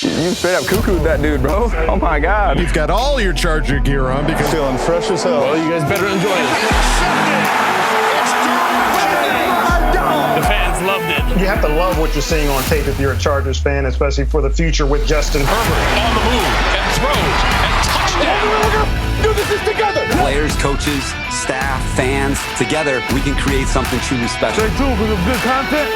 You straight up cuckooed that dude, bro. Oh my God. You've got all your Charger gear on because feeling fresh as hell. Well, you guys better enjoy it. The fans loved it. You have to love what you're seeing on tape if you're a Chargers fan, especially for the future with Justin Herbert. On the move and throws and touchdown. Do this together. Players, coaches, staff, fans, together we can create something truly special. Stay tuned for some good content.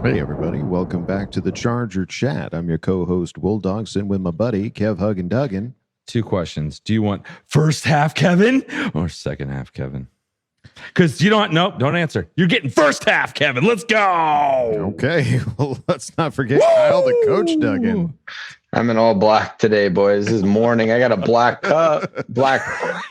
Hey everybody, welcome back to the Charger Chat. I'm your co-host Will Dogson with my buddy Kev Hug and Duggan. Two questions. Do you want first half Kevin or second half Kevin? Because you don't answer. You're getting first half Kevin. Let's go. Okay, well, let's not forget Kyle the coach Duggan. I'm in all black today, boys. This is morning. I got a black cup, black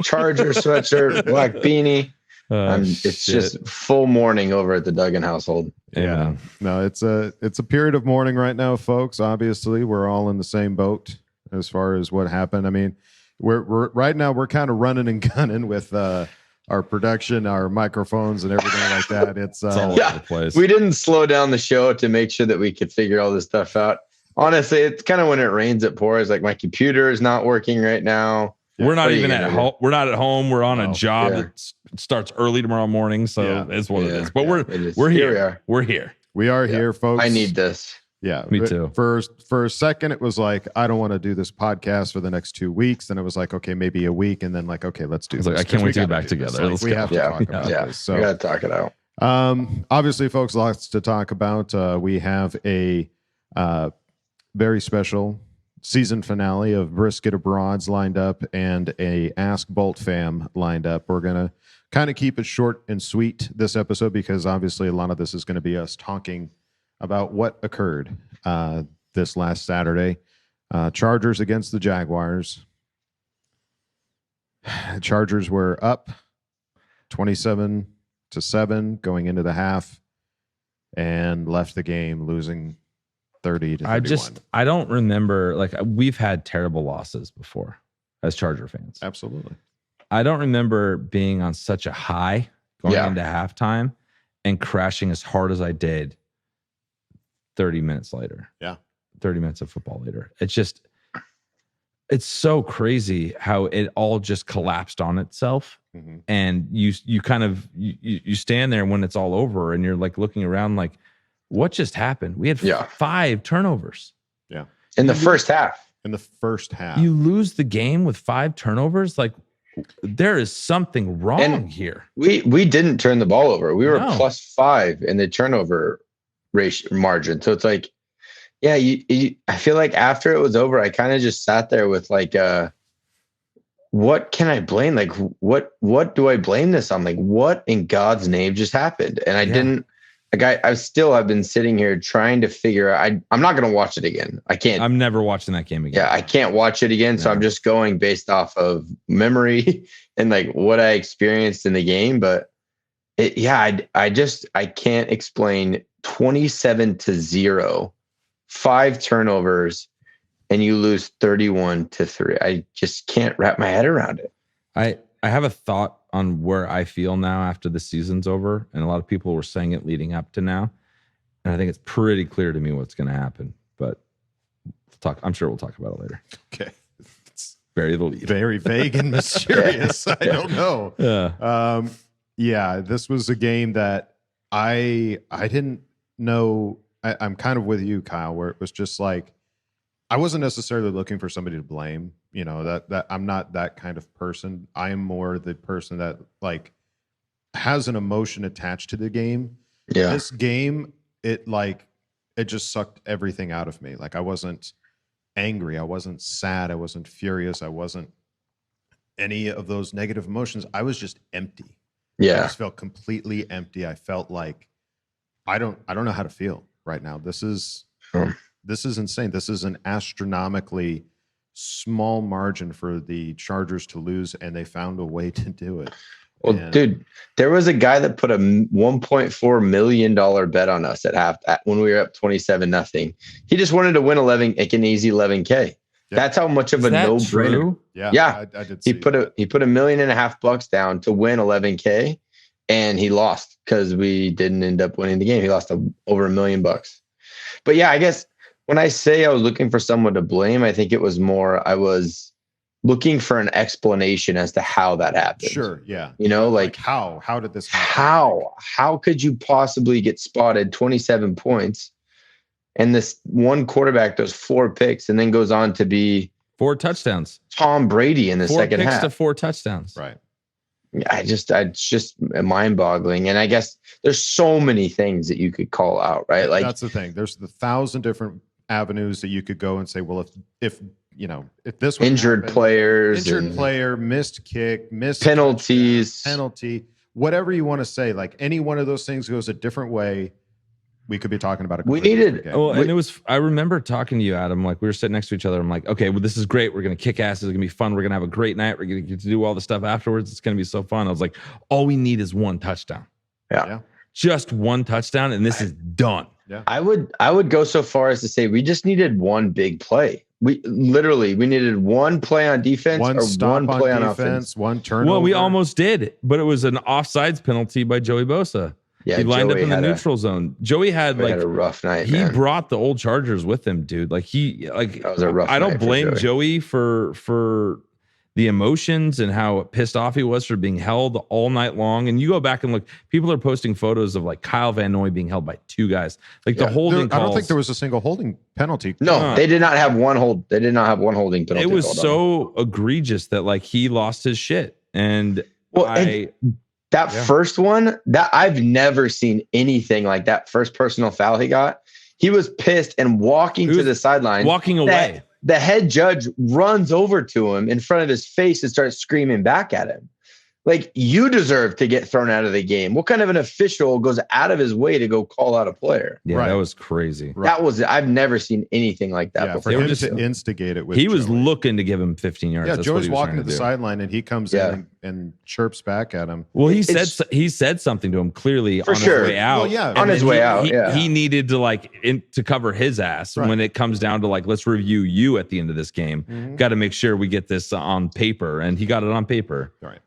Charger sweatshirt, black beanie. It's just full morning over at the Duggan household. Yeah. No, it's a period of mourning right now, folks. Obviously, we're all in the same boat as far as what happened. I mean, we're right now we're kind of running and gunning with our production, our microphones, and everything like that. It's all over the place. We didn't slow down the show to make sure that we could figure all this stuff out. Honestly, it's kind of when it rains, it pours. Like my computer is not working right now. We're not even at home. We're not at home. We're on a job that starts early tomorrow morning. So it's what it is. But we're here. We're here. We are here, folks. I need this. Yeah, me too. For a second, it was like, I don't want to do this podcast for the next 2 weeks. Then it was like, okay, maybe a week. And then like, okay, let's do this. Like, I can't wait to get back together. Like, we have to talk about this. So we got to talk it out. Obviously, folks, lots to talk about. We have a very special season finale of Brisket A'broads lined up and a Ask Boltfam lined up. We're going to kind of keep it short and sweet this episode because obviously a lot of this is going to be us talking about what occurred this last Saturday. Chargers against the Jaguars. Chargers were up 27-7 going into the half and left the game losing 30-31. I don't remember, like, we've had terrible losses before as Charger fans. Absolutely. I don't remember being on such a high going into halftime and crashing as hard as I did 30 minutes later. Yeah. 30 minutes of football later. It's so crazy how it all just collapsed on itself. Mm-hmm. And you kind of stand there when it's all over and you're like looking around like, what just happened? We had 5 turnovers. Yeah. In the first half. You lose the game with 5 turnovers. Like, there is something wrong here. We didn't turn the ball over. We were +5 in the turnover ratio margin. So it's like, I feel like after it was over, I kind of just sat there with like, what can I blame? Like, what do I blame this on? Like, what in God's name just happened? And I didn't. Like I've been sitting here trying to figure out. I'm not going to watch it again. I can't. I'm never watching that game again. Yeah, I can't watch it again. So I'm just going based off of memory and like what I experienced in the game. But I can't explain 27-0, 5 turnovers, and you lose 31-3. I just can't wrap my head around it. I have a thought on where I feel now after the season's over. And a lot of people were saying it leading up to now. And I think it's pretty clear to me what's going to happen. But I'm sure we'll talk about it later. Okay. It's very the lead. Very vague and mysterious. I don't know. Yeah. This was a game that I didn't know. I'm kind of with you, Kyle, where it was just like, I wasn't necessarily looking for somebody to blame. You know, that I'm not that kind of person. I am more the person that like has an emotion attached to the game. Yeah. This game, it just sucked everything out of me. Like I wasn't angry. I wasn't sad. I wasn't furious. I wasn't any of those negative emotions. I was just empty. Yeah. I just felt completely empty. I felt like I don't know how to feel right now. This is insane. This is an astronomically small margin for the Chargers to lose, and they found a way to do it. Well, dude, there was a guy that put a $1.4 million bet on us at half when we were up 27-0. He just wanted to win an easy 11K. Yeah. That's how much of a no-brainer. Yeah, I did. He put $1.5 million down to win 11K, and he lost because we didn't end up winning the game. He lost over $1 million. But yeah, I guess when I say I was looking for someone to blame, I think it was more I was looking for an explanation as to how that happened. Sure, yeah. Like how did this happen? How could you possibly get spotted 27 points and this one quarterback does 4 picks and then goes on to be 4 touchdowns. Tom Brady in the second half. 4 picks to 4 touchdowns. Right. It's just mind-boggling. And I guess there's so many things that you could call out, right? Like that's the thing. There's 1,000 different avenues that you could go and say, well, if this injured players, player, missed kick, missed penalties, penalty, whatever you want to say, like any one of those things goes a different way. We could be talking about it. And it was, I remember talking to you, Adam, like we were sitting next to each other. I'm like, okay, well, this is great. We're going to kick ass. It's going to be fun. We're going to have a great night. We're going to get to do all the stuff afterwards. It's going to be so fun. I was like, all we need is 1 touchdown. Yeah. Just 1 touchdown. And this is done. Yeah. I would go so far as to say we just needed 1 big play. We needed 1 play on defense or 1 play on offense, 1 turnover. Well, we almost did, but it was an offsides penalty by Joey Bosa. Yeah, he lined up in the neutral zone. Joey had a rough night. He brought the old Chargers with him, dude. That was a rough. I don't blame Joey for the emotions and how pissed off he was for being held all night long. And you go back and look, people are posting photos of like Kyle Van Noy being held by 2 guys. Like the holding calls. I don't think there was a single holding penalty. No, they did not have one hold. They did not have one holding penalty. It was so egregious that like he lost his shit. And first one, that I've never seen anything like that first personal foul he got. He was pissed and walking to the sideline. Walking away. The head judge runs over to him in front of his face and starts screaming back at him. Like, you deserve to get thrown out of the game. What kind of an official goes out of his way to go call out a player? Yeah, that was crazy. I've never seen anything like that before. For him to instigate it with He was looking to give him 15 yards. Yeah, That's Joey's what he was walking to trying the sideline and he comes in and chirps back at him. Well, he said something to him clearly on his way out. Well, on his way out. He needed to to cover his ass when it comes down to let's review you at the end of this game. Mm-hmm. Got to make sure we get this on paper, and he got it on paper. Right.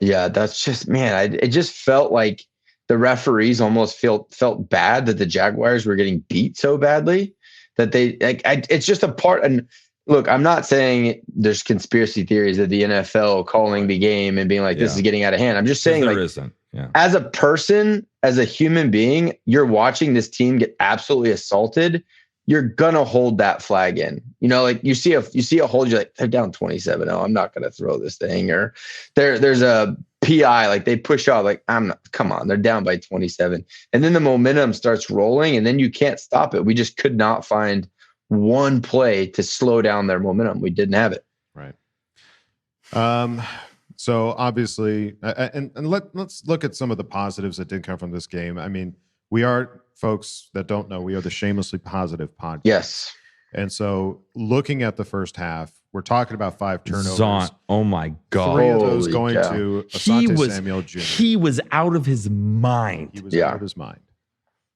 Yeah, that's just, man, it just felt like the referees almost felt bad that the Jaguars were getting beat so badly that they it's just a part. And look, I'm not saying there's conspiracy theories of the NFL calling the game and being like, this is getting out of hand. I'm just saying there isn't. Yeah. As a person, as a human being, you're watching this team get absolutely assaulted. You're gonna hold that flag in. You see a hold, you're like, they're down 27. Oh, I'm not gonna throw this thing. Or there's a PI, like they push out, like, come on, they're down by 27. And then the momentum starts rolling, and then you can't stop it. We just could not find one play to slow down their momentum. We didn't have it. Right. So obviously, and let's look at some of the positives that did come from this game. I mean, we are, folks that don't know, we are the Shamelessly Positive podcast. Yes. And so looking at the first half, we're talking about 5 turnovers. Zont, oh my God. 3 of those going to Asante Samuel Jr. He was out of his mind. He was out of his mind.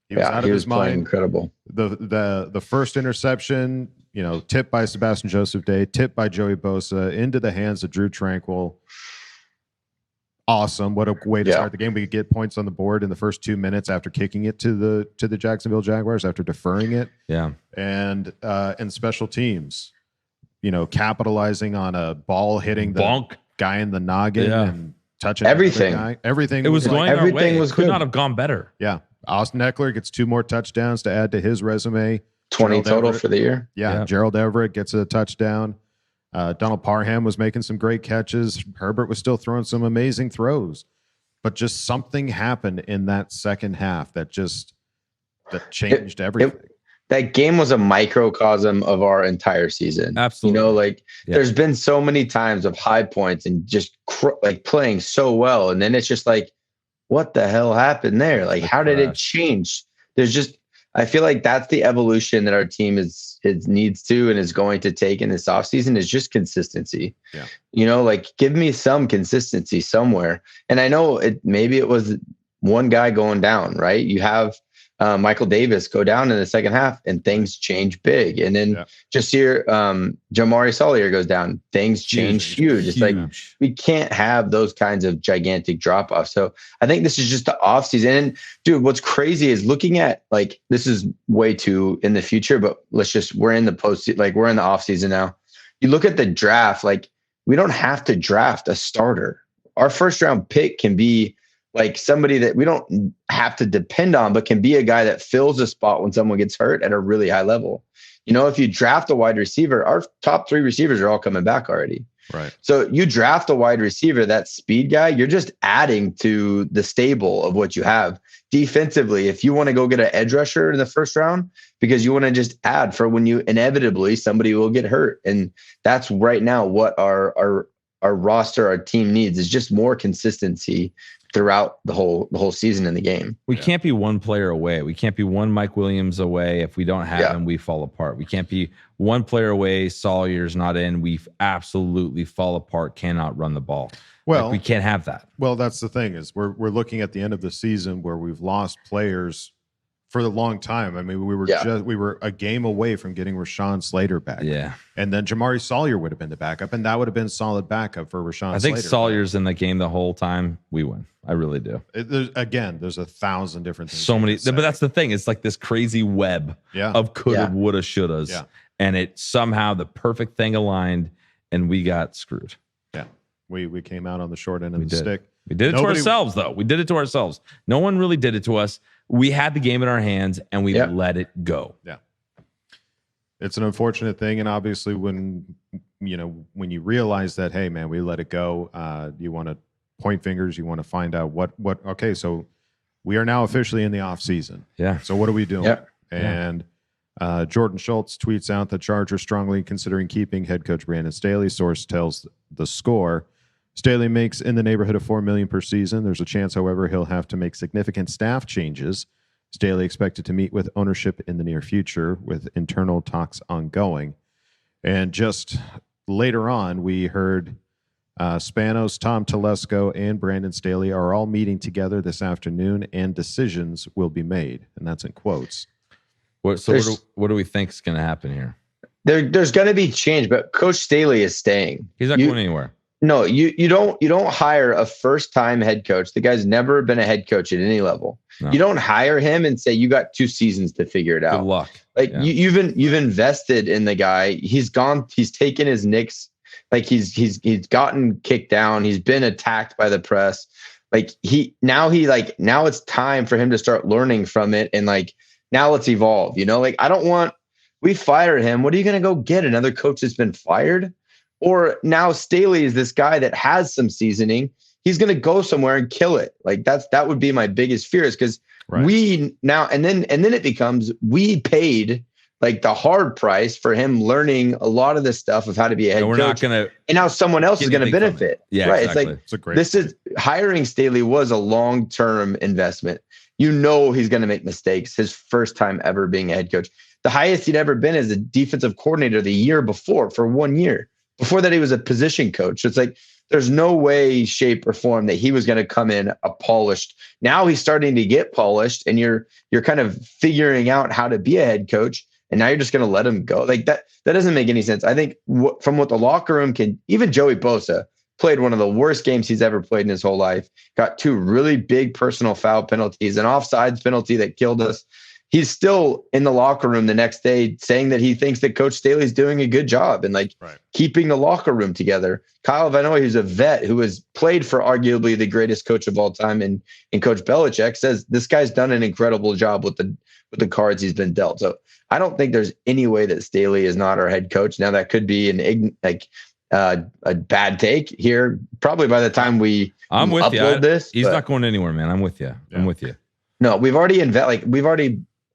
He was playing incredible. The first interception, tipped by Sebastian Joseph Day, tipped by Joey Bosa into the hands of Drew Tranquill. Awesome. What a way to start the game. We could get points on the board in the first 2 minutes after kicking it to the Jacksonville Jaguars, after deferring it. Yeah. And special teams, capitalizing on a ball hitting the guy in the noggin and touching everything. Guy. Everything. It was going our way. It could not have gone better. Yeah. Austin Eckler gets 2 more touchdowns to add to his resume. 20 total for the year. Yeah. Gerald Everett gets a touchdown. Donald Parham was making some great catches. Herbert was still throwing some amazing throws, but just something happened in that second half that changed everything. That game was a microcosm of our entire season. Absolutely. There's been so many times of high points and just playing so well. And then it's just like, what the hell happened there? Like, how did it change? I feel like that's the evolution that our team needs to and is going to take in this offseason, is just consistency. Yeah. Give me some consistency somewhere. And I know maybe it was one guy going down, right? You have Michael Davis go down in the second half and things change big. And then just here, Jamari Salyer goes down, things change huge. It's like, we can't have those kinds of gigantic drop offs. So I think this is just the off season. And dude, what's crazy is looking at, like, this is way too in the future, but we're in the post, like we're in the off season now. You look at the draft, like we don't have to draft a starter. Our first round pick can be like somebody that we don't have to depend on, but can be a guy that fills a spot when someone gets hurt at a really high level. You know, if you draft a wide receiver, our top 3 receivers are all coming back already. Right. So you draft a wide receiver, that speed guy, you're just adding to the stable of what you have. Defensively, if you want to go get an edge rusher in the first round, because you want to just add for when you inevitably somebody will get hurt. And that's right now what our roster, our team needs, is just more consistency throughout the whole season in the game. We can't be one player away. We can't be one Mike Williams away. If we don't have him, we fall apart. We can't be one player away. Salyer's not in. We absolutely fall apart. Cannot run the ball. Well, like, we can't have that. Well, that's the thing, is we're looking at the end of the season where we've lost players for a long time. I mean, we were a game away from getting Rashawn Slater back. Yeah. And then Jamari Salyer would have been the backup, and that would have been solid backup for Rashawn Slater. I think Salyer's in the game the whole time. We win. I really do. There's 1,000 different things. So many, but that's the thing. It's like this crazy web of coulda, woulda, shouldas. Yeah. And it somehow the perfect thing aligned and we got screwed. Yeah. We came out on the short end of the stick. We did it to ourselves, though. We did it to ourselves. No one really did it to us. We had the game in our hands and we let it go. Yeah. It's an unfortunate thing. And obviously when you realize that, hey man, we let it go, you want to point fingers, you want to find out okay, so we are now officially in the off season. Yeah. So what are we doing? Yeah. And Jordan Schultz tweets out the Chargers strongly considering keeping head coach Brandon Staley. Source tells The Score. Staley makes in the neighborhood of $4 million per season. There's a chance, however, he'll have to make significant staff changes. Staley expected to meet with ownership in the near future, with internal talks ongoing. And just later on, we heard Spanos, Tom Telesco, and Brandon Staley are all meeting together this afternoon, and decisions will be made. And that's in quotes. What do we think is going to happen here? There's going to be change, but Coach Staley is staying. He's not going anywhere. No, you don't hire a first-time head coach. The guy's never been a head coach at any level. No. You don't hire him and say you got 2 seasons to figure it out. Good luck. Like you've invested in the guy. He's taken his nicks. Like he's gotten kicked down. He's been attacked by the press. Like now it's time for him to start learning from it. And like, now let's evolve, like we fire him. What are you going to go get? Another coach that's been fired? Or now Staley is this guy that has some seasoning. He's going to go somewhere and kill it. Like that would be my biggest fear, is because we now, and then it becomes, we paid like the hard price for him learning a lot of this stuff of how to be a head coach. And now someone else is going to benefit. Yeah, right. Exactly. It's like, hiring Staley was a long-term investment. He's going to make mistakes his first time ever being a head coach. The highest he'd ever been as a defensive coordinator the year before, for 1 year. Before that, he was a position coach. So it's like, there's no way, shape, or form that he was going to come in a polished. Now he's starting to get polished, and you're kind of figuring out how to be a head coach, and now you're just going to let him go. Like that doesn't make any sense. I think from what the locker room can, even Joey Bosa played one of the worst games he's ever played in his whole life, got 2 really big personal foul penalties, an offsides penalty that killed us. He's still in the locker room the next day saying that he thinks that Coach Staley's doing a good job and keeping the locker room together. Kyle Van Noy, who's a vet who has played for arguably the greatest coach of all time, and Coach Belichick, says this guy's done an incredible job with the cards he's been dealt. So I don't think there's any way that Staley is not our head coach. Now that could be a bad take here. Probably by the time we upload this, he's not going anywhere, man. I'm with you. Yeah. I'm with you. No,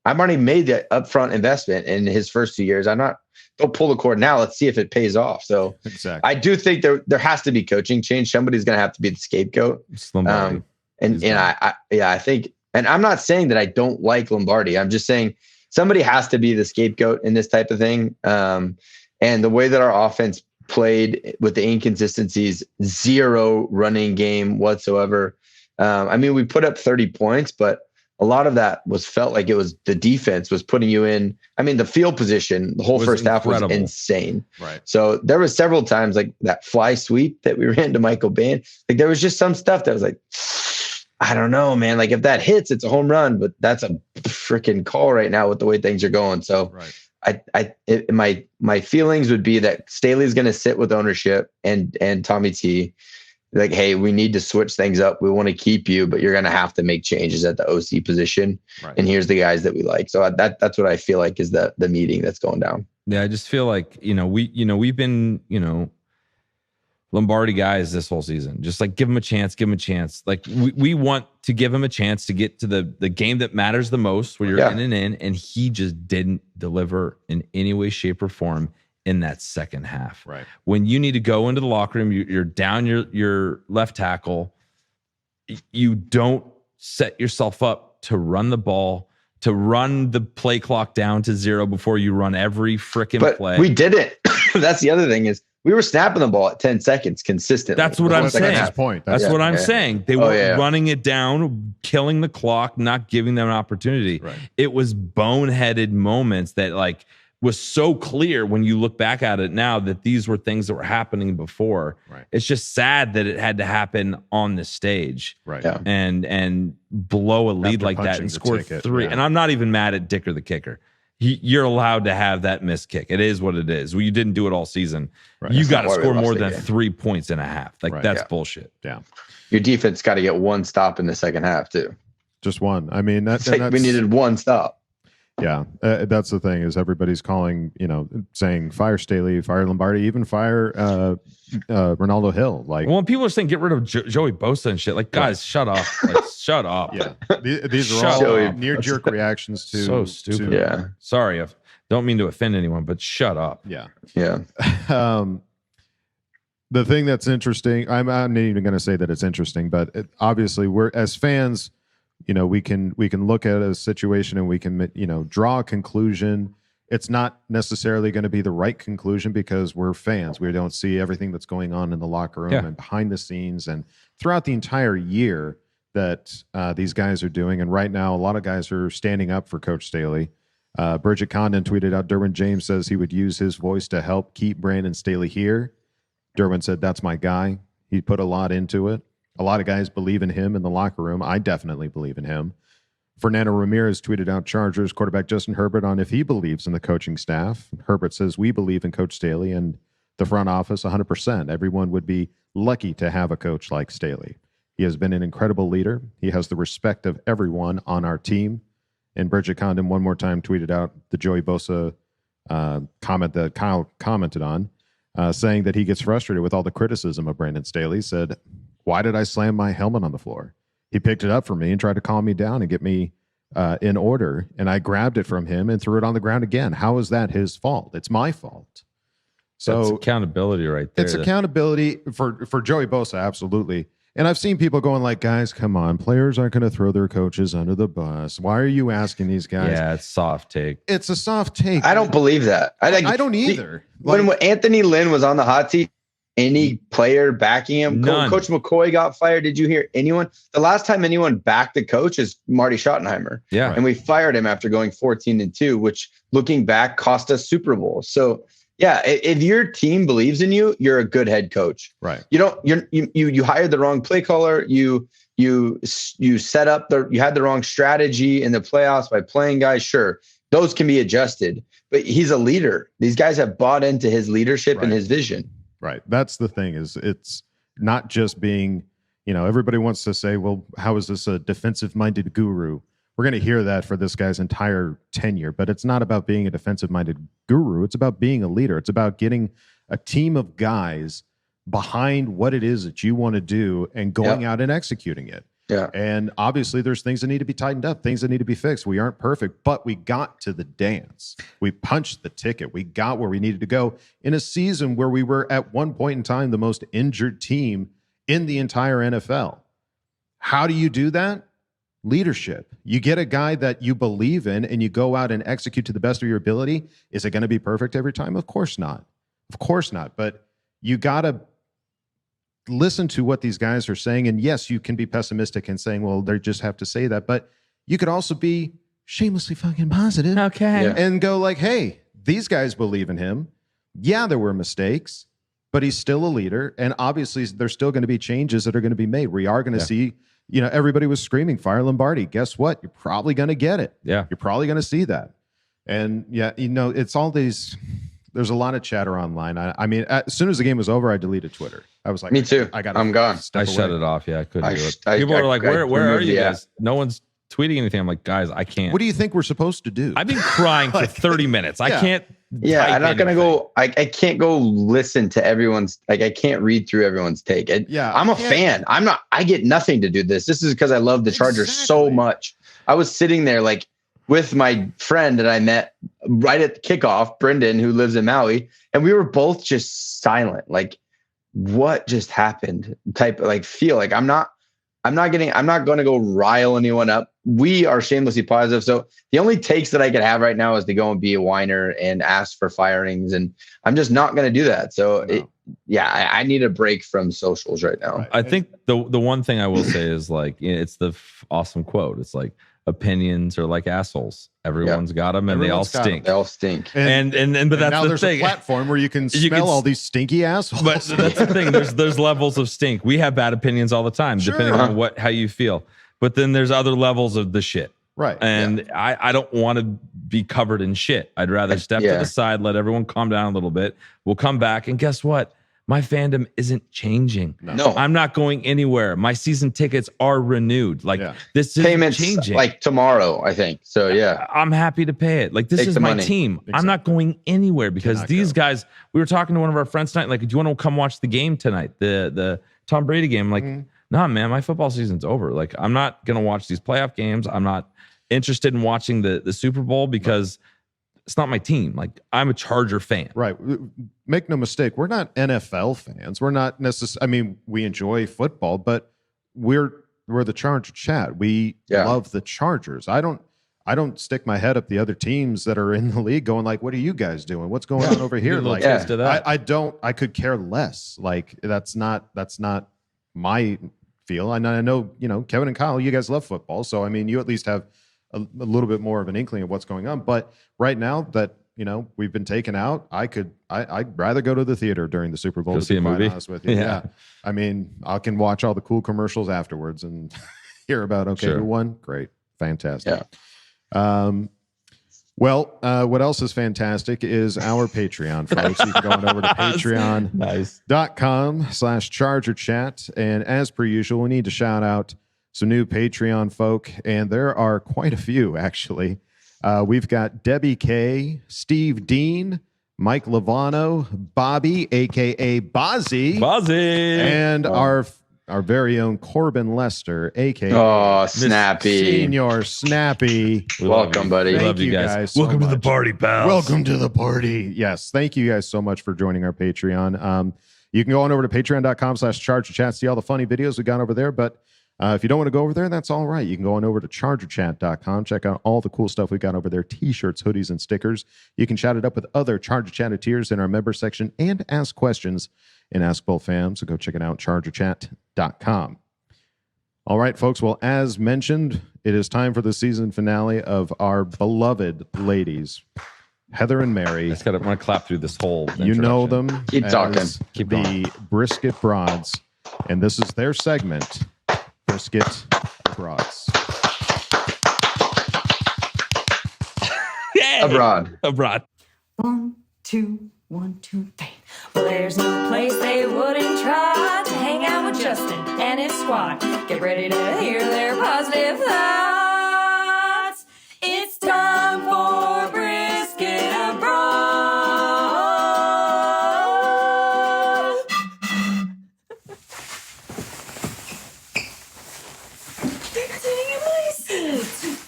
I've already made the upfront investment in his first 2 years. Don't pull the cord now. Let's see if it pays off. So exactly. I do think there has to be coaching change. Somebody's going to have to be the scapegoat. I think, and I'm not saying that I don't like Lombardi. I'm just saying somebody has to be the scapegoat in this type of thing. And the way that our offense played with the inconsistencies, 0 running game whatsoever. We put up 30 points, but a lot of that felt like it was the defense was putting you in. I mean, the field position, the whole first half was insane. Right. So there was several times like that fly sweep that we ran to Michael Bain. Like there was just some stuff that was like, I don't know, man. Like if that hits, it's a home run, but that's a freaking call right now with the way things are going. So my feelings would be that Staley's going to sit with ownership and Tommy T. Like, hey, we need to switch things up. We want to keep you, but you're going to have to make changes at the OC position. Right. And here's the guys that we like. So that's what I feel like is the meeting that's going down. Yeah, I just feel like, we've been, Lombardi guys this whole season. Just like give him a chance. Like we want to give him a chance to get to the game that matters the most, where you're in, and he just didn't deliver in any way, shape, or form in that second half. Right. When you need to go into the locker room, you're down your left tackle. You don't set yourself up to run the ball, to run the play clock down to 0 before you run every freaking play. We did it. That's the other thing is we were snapping the ball at 10 seconds consistently. That's what I'm saying. That's his point. That's what I'm saying. They were running it down, killing the clock, not giving them an opportunity. Right. It was boneheaded moments that like was so clear when you look back at it now that these were things that were happening before. Right. It's just sad that it had to happen on the stage. Right. Yeah. And blow a lead After like that and score ticket, 3. And I'm not even mad at Dicker the kicker. You're allowed to have that missed kick. It is what it is. Well, you didn't do it all season. Right. You got to score more than 3 points and a half. Like that's bullshit. Yeah. Your defense got to get one stop in the second half too. Just one. I mean, we needed one stop. Yeah, that's the thing is everybody's calling, saying fire Staley, fire Lombardi, even fire Ronaldo Hill. Like, well, people are saying get rid of Joey Bosa and shit. Like, guys, shut up. Like, shut up. Yeah, these are all knee-jerk reactions to so stupid. Sorry, I don't mean to offend anyone, but shut up. Yeah. The thing that's interesting, I'm not even going to say that it's interesting, but obviously we're as fans. We can look at a situation and we can, draw a conclusion. It's not necessarily going to be the right conclusion because we're fans. We don't see everything that's going on in the locker room and behind the scenes and throughout the entire year that these guys are doing. And right now, a lot of guys are standing up for Coach Staley. Bridget Condon tweeted out, Derwin James says he would use his voice to help keep Brandon Staley here. Derwin said, that's my guy. He put a lot into it. A lot of guys believe in him in the locker room. I definitely believe in him. Fernando Ramirez tweeted out Chargers quarterback Justin Herbert on if he believes in the coaching staff. Herbert says, we believe in Coach Staley and the front office 100%. Everyone would be lucky to have a coach like Staley. He has been an incredible leader. He has the respect of everyone on our team. And Bridget Condon one more time tweeted out the Joey Bosa comment that Kyle commented on, saying that he gets frustrated with all the criticism of Brandon Staley. Said, why did I slam my helmet on the floor? He picked it up for me and tried to calm me down and get me in order. And I grabbed it from him and threw it on the ground again. How is that his fault? It's my fault. So that's accountability right there. It's accountability for Joey Bosa, absolutely. And I've seen people going like, guys, come on. Players aren't going to throw their coaches under the bus. Why are you asking these guys? Yeah, it's soft take. It's a soft take. I don't believe that. I don't either. When Anthony Lynn was on the hot seat, any player backing him, Coach McCoy got fired. Did you hear anyone? The last time anyone backed the coach is Marty Schottenheimer. Yeah. And we fired him after going 14-2, which looking back cost us Super Bowls. So yeah, if your team believes in you, you're a good head coach. Right. You hired the wrong play caller. You set up you had the wrong strategy in the playoffs by playing guys. Sure. Those can be adjusted, but he's a leader. These guys have bought into his leadership and his vision. Right. That's the thing is it's not just being, everybody wants to say, well, how is this a defensive minded guru? We're going to hear that for this guy's entire tenure, but it's not about being a defensive minded guru. It's about being a leader. It's about getting a team of guys behind what it is that you want to do and going out and executing it. Yeah. And obviously there's things that need to be tightened up, things that need to be fixed. We aren't perfect, but we got to the dance. We punched the ticket. We got where we needed to go in a season where we were at one point in time the most injured team in the entire NFL. How do you do that? Leadership. You get a guy that you believe in and you go out and execute to the best of your ability. Is it going to be perfect every time? Of course not. Of course not. But you got to listen to what these guys are saying. And yes, you can be pessimistic and saying, well, they just have to say that. But you could also be shamelessly fucking positive. Okay. Yeah. And go like, hey, these guys believe in him. Yeah, there were mistakes, but he's still a leader. And obviously, there's still going to be changes that are going to be made. We are going to see, everybody was screaming, fire Lombardi. Guess what? You're probably going to get it. Yeah. You're probably going to see that. And it's all these, there's a lot of chatter online. I mean, as soon as the game was over, I deleted Twitter. I was like, Me too. I'm gone. I shut it off. Yeah, I couldn't do it. I- People are like, where are removed you the app. guys? No one's tweeting anything. I'm like, guys, I can't. What do you think we're supposed to do? I've been crying for 30 minutes. I can't. Yeah, type I'm not gonna anything. go. I can't go listen to everyone's. I can't read through everyone's take. I'm a fan. I'm not. I get nothing to do this. This is because I love the Chargers so much. I was sitting there like with my friend that I met right at the kickoff, Brendan, who lives in Maui, and we were both just silent. Like, what just happened? Feel like I'm not going to go rile anyone up. We are shamelessly positive. So the only takes that I could have right now is to go and be a whiner and ask for firings. And I'm just not going to do that. So I need a break from socials right now. Right. I think the one thing I will say is like, it's the awesome quote. It's like, opinions are like assholes. Everyone's got them, and Everyone's they got all stink. They all stink. But that's now the there's thing. a platform where you can smell all these stinky assholes. But that's the thing. There's levels of stink. We have bad opinions all the time, depending on how you feel. But then there's other levels of the shit. Right. And I don't want to be covered in shit. I'd rather step to the side, let everyone calm down a little bit. We'll come back, and guess what? My fandom isn't changing. No. I'm not going anywhere. My season tickets are renewed. Like this is payments changing. like tomorrow, I think. So yeah, I'm happy to pay it. Like this is my money. team. Exactly. I'm not going anywhere because these guys. We were talking to one of our friends tonight. Like, do you want to come watch the game tonight? The Tom Brady game. Like, nah, man, my football season's over. Like, I'm not gonna watch these playoff games. I'm not interested in watching the Super Bowl because it's not my team. Like, I'm a Charger fan. Right. Make no mistake. We're not NFL fans. We're not necessarily, I mean, we enjoy football, but we're the Charger chat. We love the Chargers. I don't stick my head up the other teams that are in the league going like, what are you guys doing? What's going on over here? Like, I could care less. Like, that's not my feel. And I know, Kevin and Kyle, you guys love football. So, I mean, you at least have a little bit more of an inkling of what's going on. But right now that, we've been taken out, I'd rather go to the theater during the Super Bowl. Go see a movie. Honest with you. Yeah. I mean, I can watch all the cool commercials afterwards and hear about, who won? Great. Fantastic. Yeah. Well, what else is fantastic is our Patreon, folks. You can go on over to patreon.com/Charger Chat. And as per usual, we need to shout out some new Patreon folk, and there are quite a few, actually. We've got Debbie K, Steve Dean, Mike Lovano, Bobby, a.k.a. Bozzy, and our very own Corbin Lester, a.k.a. Snappy. Senior Snappy. Welcome, buddy. Love you guys. So Welcome to the much. party, pals. Welcome to the party. Yes, thank you guys so much for joining our Patreon. You can go on over to patreon.com/Charger Chat, see all the funny videos we got over there, but if you don't want to go over there, that's all right. You can go on over to chargerchat.com. Check out all the cool stuff we got over there. T-shirts, hoodies, and stickers. You can chat it up with other Charger Chatteteers in our member section and ask questions in Ask Boltfam. So go check it out, chargerchat.com. All right, folks. Well, as mentioned, it is time for the season finale of our beloved ladies, Heather and Mary. I'm going to clap through this whole You know them. Keep talking. Keep the going. Brisket Broads. And this is their segment, Brisket Broads. Abroad. 1, 2, 1, 2, 3. Well, there's no place they wouldn't try to hang out with Justin and his squad. Get ready to hear their positive thoughts. It's time for Brisket A'broads. They're sitting in my seat.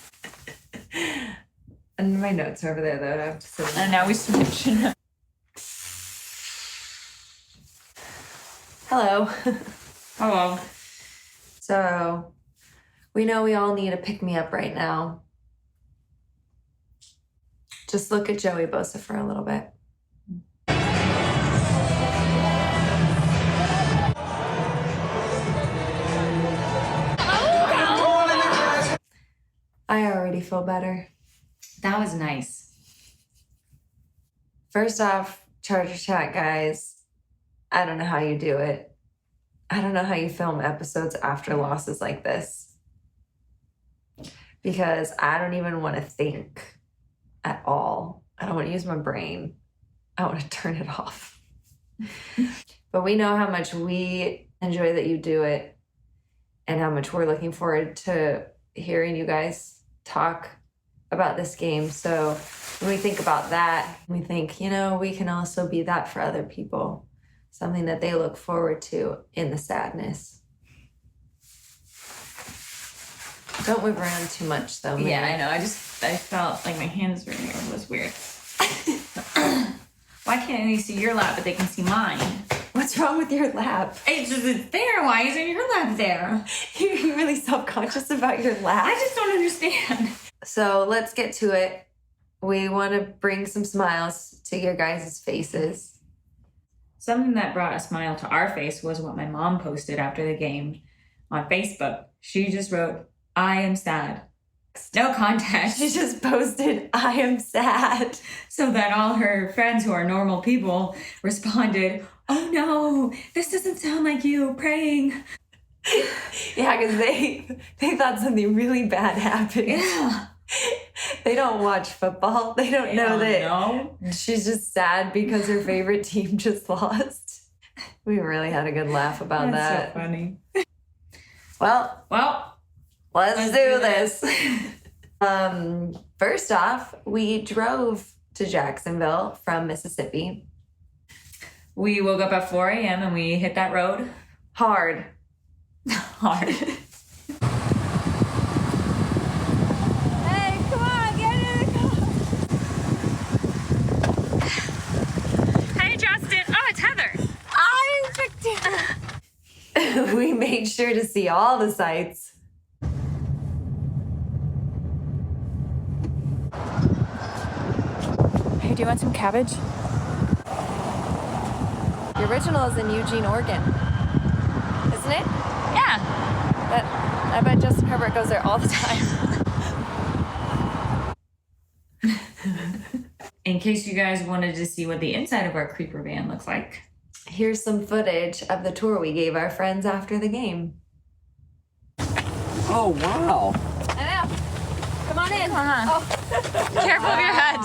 And my notes are over there, though. I have to sit. And now we switch. Hello. Hello. So, we know we all need a pick-me-up right now. Just look at Joey Bosa for a little bit. I already feel better. That was nice. First off, Charger Chat guys, I don't know how you do it. I don't know how you film episodes after losses like this. Because I don't even want to think at all. I don't want to use my brain. I want to turn it off. But we know how much we enjoy that you do it and how much we're looking forward to hearing you guys talk about this game. So when we think about that, we think, you know, we can also be that for other people, something that they look forward to in the sadness. Don't move around too much, though. Maybe. Yeah, I know. I felt like my hands were here. It was weird. Why can't they see your lap, but they can see mine? What's wrong with your lap? It's just there. Why isn't your lap there? You're really self-conscious about your lap? I just don't understand. So let's get to it. We want to bring some smiles to your guys' faces. Something that brought a smile to our face was what my mom posted after the game on Facebook. She just wrote, "I am sad." No context. She just posted, "I am sad." So that all her friends who are normal people responded, "Oh no, this doesn't sound like you praying." Yeah, because they thought something really bad happened. Yeah. They don't watch football. They don't know that know. She's just sad because her favorite team just lost. We really had a good laugh about that. That's so funny. Well, let's do this. First off, we drove to Jacksonville from Mississippi. We woke up at 4 a.m. and we hit that road. Hard. Hey, come on, get in the car. Hey, Justin. Oh, it's Heather. I picked it. We made sure to see all the sights. Hey, do you want some cabbage? The original is in Eugene, Oregon. Isn't it? Yeah. I bet Justin Herbert goes there all the time. In case you guys wanted to see what the inside of our creeper van looks like, here's some footage of the tour we gave our friends after the game. Oh, wow. I know. Come on in. Oh. Careful of your head.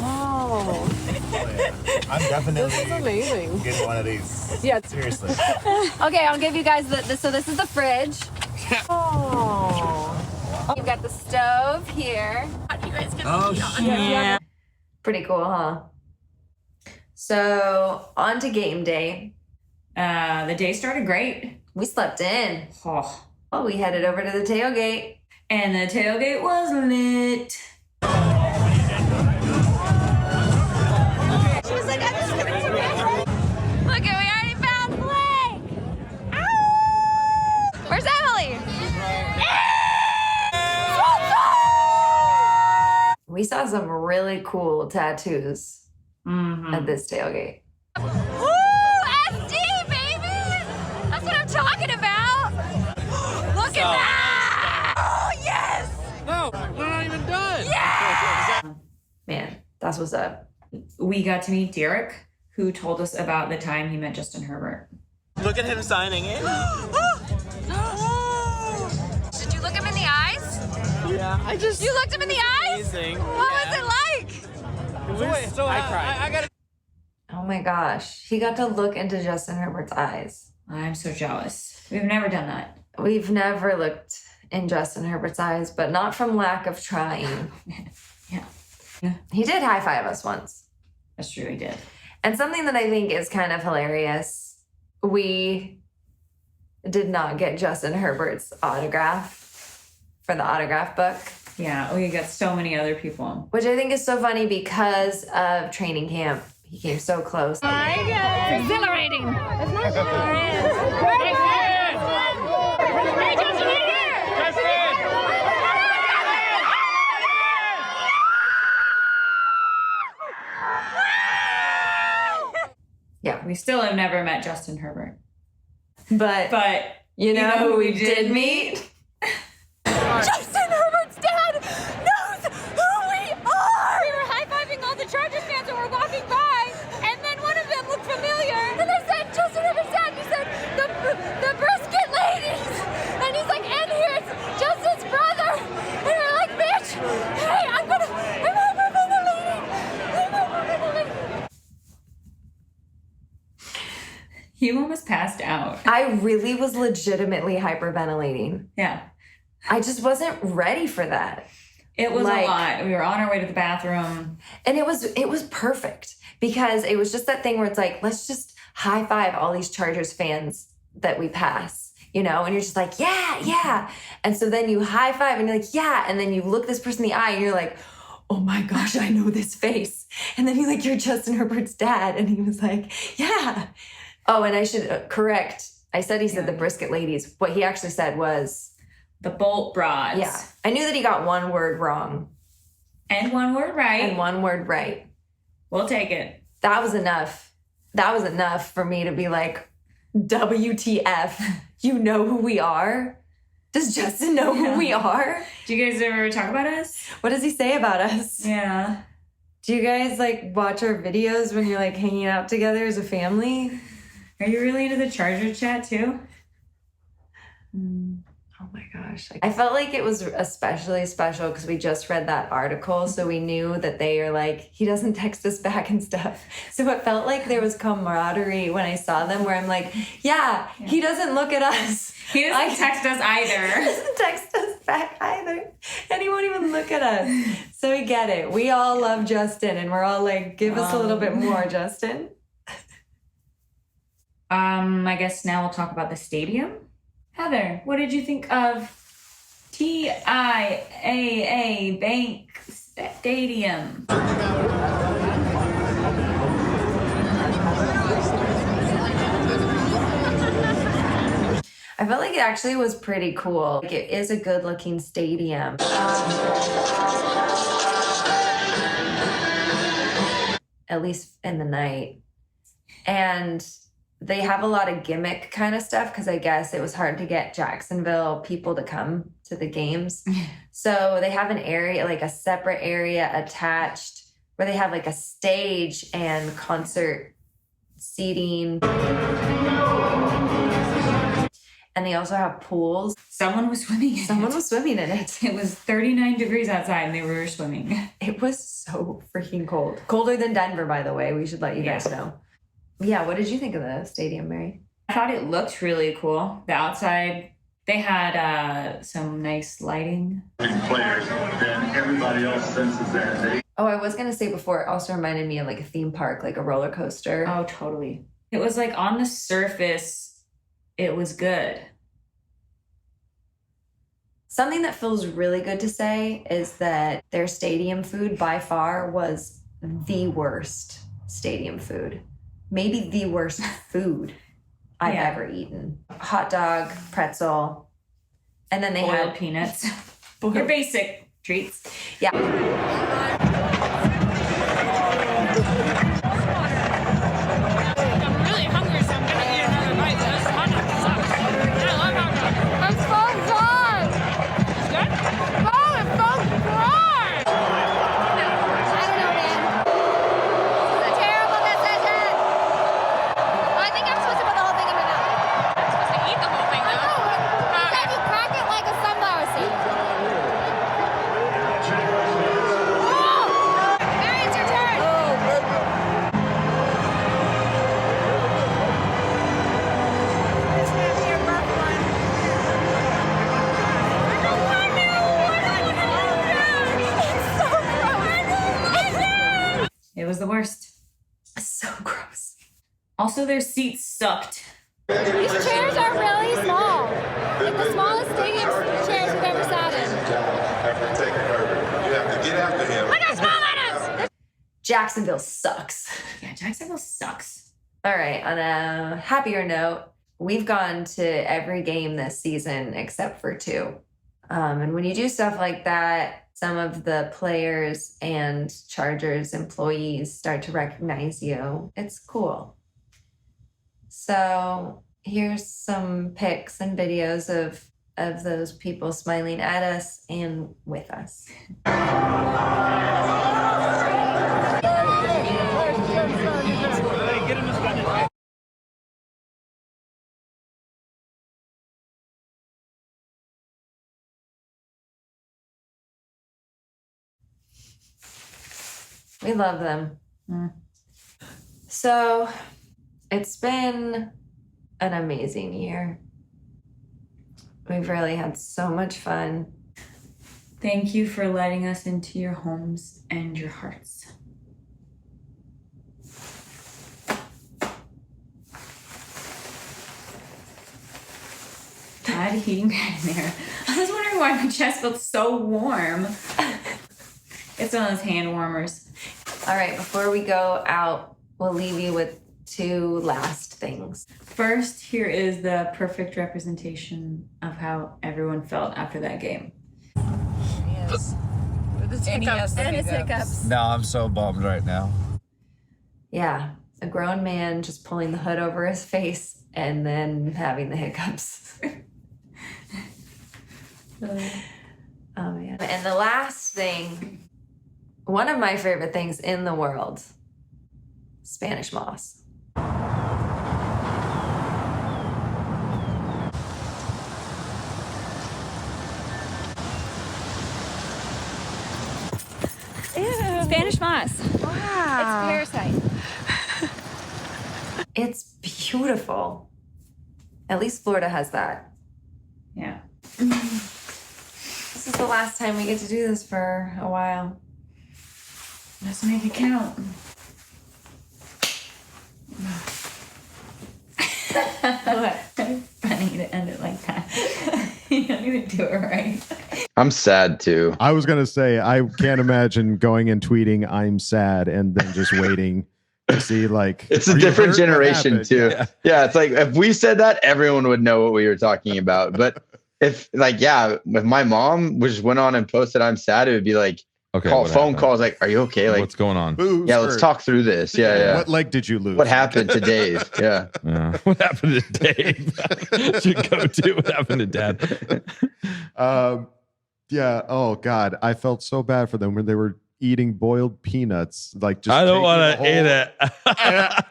Oh. I'm definitely This is amazing. getting one of these. Yeah. Seriously. Okay, I'll give you guys so this is the fridge. Oh. You've got the stove here. You guys get Yeah. Pretty cool, huh? So, on to game day. the day started great. We slept in. Oh. Well, we headed over to the tailgate. And the tailgate was lit. She was like, I'm just gonna do it. Look, we already found Blake. Ow! Where's Emily? We saw some really cool tattoos at this tailgate. Woo! SD, baby! That's what I'm talking about! Look at that! Oh, yes! No, we're not even done. Yeah! Man, that's what's up. We got to meet Derek, who told us about the time he met Justin Herbert. Look at him signing it. Did you look him in the eyes? Yeah, I just... You looked him in the eyes? Amazing. What was it like? I cried. I got Oh my gosh. He got to look into Justin Herbert's eyes. I'm so jealous. We've never done that. We've never looked in Justin Herbert's eyes, but not from lack of trying. Yeah. He did high five us once. That's true, he did. And something that I think is kind of hilarious, we did not get Justin Herbert's autograph for the autograph book. Yeah, we got so many other people. Which I think is so funny because of training camp. He came so close. My God. It's exhilarating. It's not Hey, Justin, right here! Yeah. We still have never met Justin Herbert. But you know who we did meet? Justin You almost passed out. I really was legitimately hyperventilating. Yeah. I just wasn't ready for that. It was a lot. We were on our way to the bathroom. And it was perfect because it was just that thing where it's like, let's just high five all these Chargers fans that we pass, you know? And you're just like, yeah, yeah. And so then you high five and you're like, yeah. And then you look this person in the eye and you're like, oh my gosh, I know this face. And then you're Justin Herbert's dad. And he was like, yeah. Oh, and I should correct. I said he said the Brisket ladies. What he actually said was the Bolt Broads. Yeah. I knew that he got one word wrong. And one word right. And one word right. We'll take it. That was enough. That was enough for me to be like, WTF, you know who we are? Does Justin know who we are? Do you guys ever talk about us? What does he say about us? Yeah. Do you guys watch our videos when you're hanging out together as a family? Are you really into the Charger chat too? Oh my gosh. I felt like it was especially special because we just read that article. So we knew that they are he doesn't text us back and stuff. So it felt like there was camaraderie when I saw them where I'm like, yeah. He doesn't look at us. He doesn't text us either. He doesn't text us back either. And he won't even look at us. So we get it. We all love Justin and we're all give us a little bit more, Justin. I guess now we'll talk about the stadium. Heather, what did you think of TIAA Bank Stadium? I felt like it actually was pretty cool. It is a good looking stadium. At least in the night. And they have a lot of gimmick kind of stuff because I guess it was hard to get Jacksonville people to come to the games. So they have an area, a separate area attached where they have a stage and concert seating. And they also have pools. Someone was swimming in it. It was 39 degrees outside and they were swimming. It was so freaking cold. Colder than Denver, by the way. We should let you guys know. Yeah, what did you think of the stadium, Mary? I thought it looked really cool. The outside, they had some nice lighting. Players, then everybody else senses that. Oh, I was going to say before, it also reminded me of a theme park, a roller coaster. Oh, totally. It was on the surface, it was good. Something that feels really good to say is that their stadium food by far was the worst stadium food. Maybe the worst food I've ever eaten. Hot dog, pretzel, and then they had peanuts. Your basic treats. Yeah. I'm really hungry, so I'm gonna eat another bite. This hot dog sucks. I love hot dogs. I'm so dry. It's good? Oh, it's so dry. I don't know, man. This is a terrible decision. I think I'm supposed to put the whole thing in my mouth. I'm supposed to eat the whole thing, though. Instead, you crack it like a sunflower seed. Mary, it's your turn. This might be a rough one. I don't want to. It's so gross. It was the worst. So gross. Also, their seats sucked. These chairs are really small. The smallest stadium chairs we've ever sat in. You have to get after him. Look how small that is. Jacksonville sucks. Yeah, Jacksonville sucks. All right, on a happier note, we've gone to every game this season except for 2. And when you do stuff like that, some of the players and Chargers employees start to recognize you. It's cool. So here's some pics and videos of those people smiling at us and with us. We love them. So it's been an amazing year. We've really had so much fun. Thank you for letting us into your homes and your hearts. I had a heating pad in there. I was wondering why my chest felt so warm. It's one of those hand warmers. All right, before we go out, we'll leave you with 2 last things. First, here is the perfect representation of how everyone felt after that game. Yes. With his hiccups and his hiccups. No, I'm so bummed right now. Yeah, a grown man just pulling the hood over his face and then having the hiccups. Oh, man. And the last thing, one of my favorite things in the world, Spanish moss. Ew. Spanish moss. Wow. It's parasite. It's beautiful. At least Florida has that. Yeah. This is the last time we get to do this for a while. Let's make it count. What? Funny to end it like that. You don't even do it right. I'm sad too. I was going to say, I can't imagine going and tweeting, I'm sad, and then just waiting to see, like, it's a different generation too. Yeah. It's like, if we said that, everyone would know what we were talking about. But if my mom just went on and posted, I'm sad, it would be like, phone calls, like, are you okay? Like, what's going on? Let's talk through this. Yeah. What leg did you lose? What happened to Dave? Yeah. What happened to Dave? Should go to what happened to Dad. Yeah. Oh God, I felt so bad for them when they were eating boiled peanuts. Like, just I don't want to eat it. I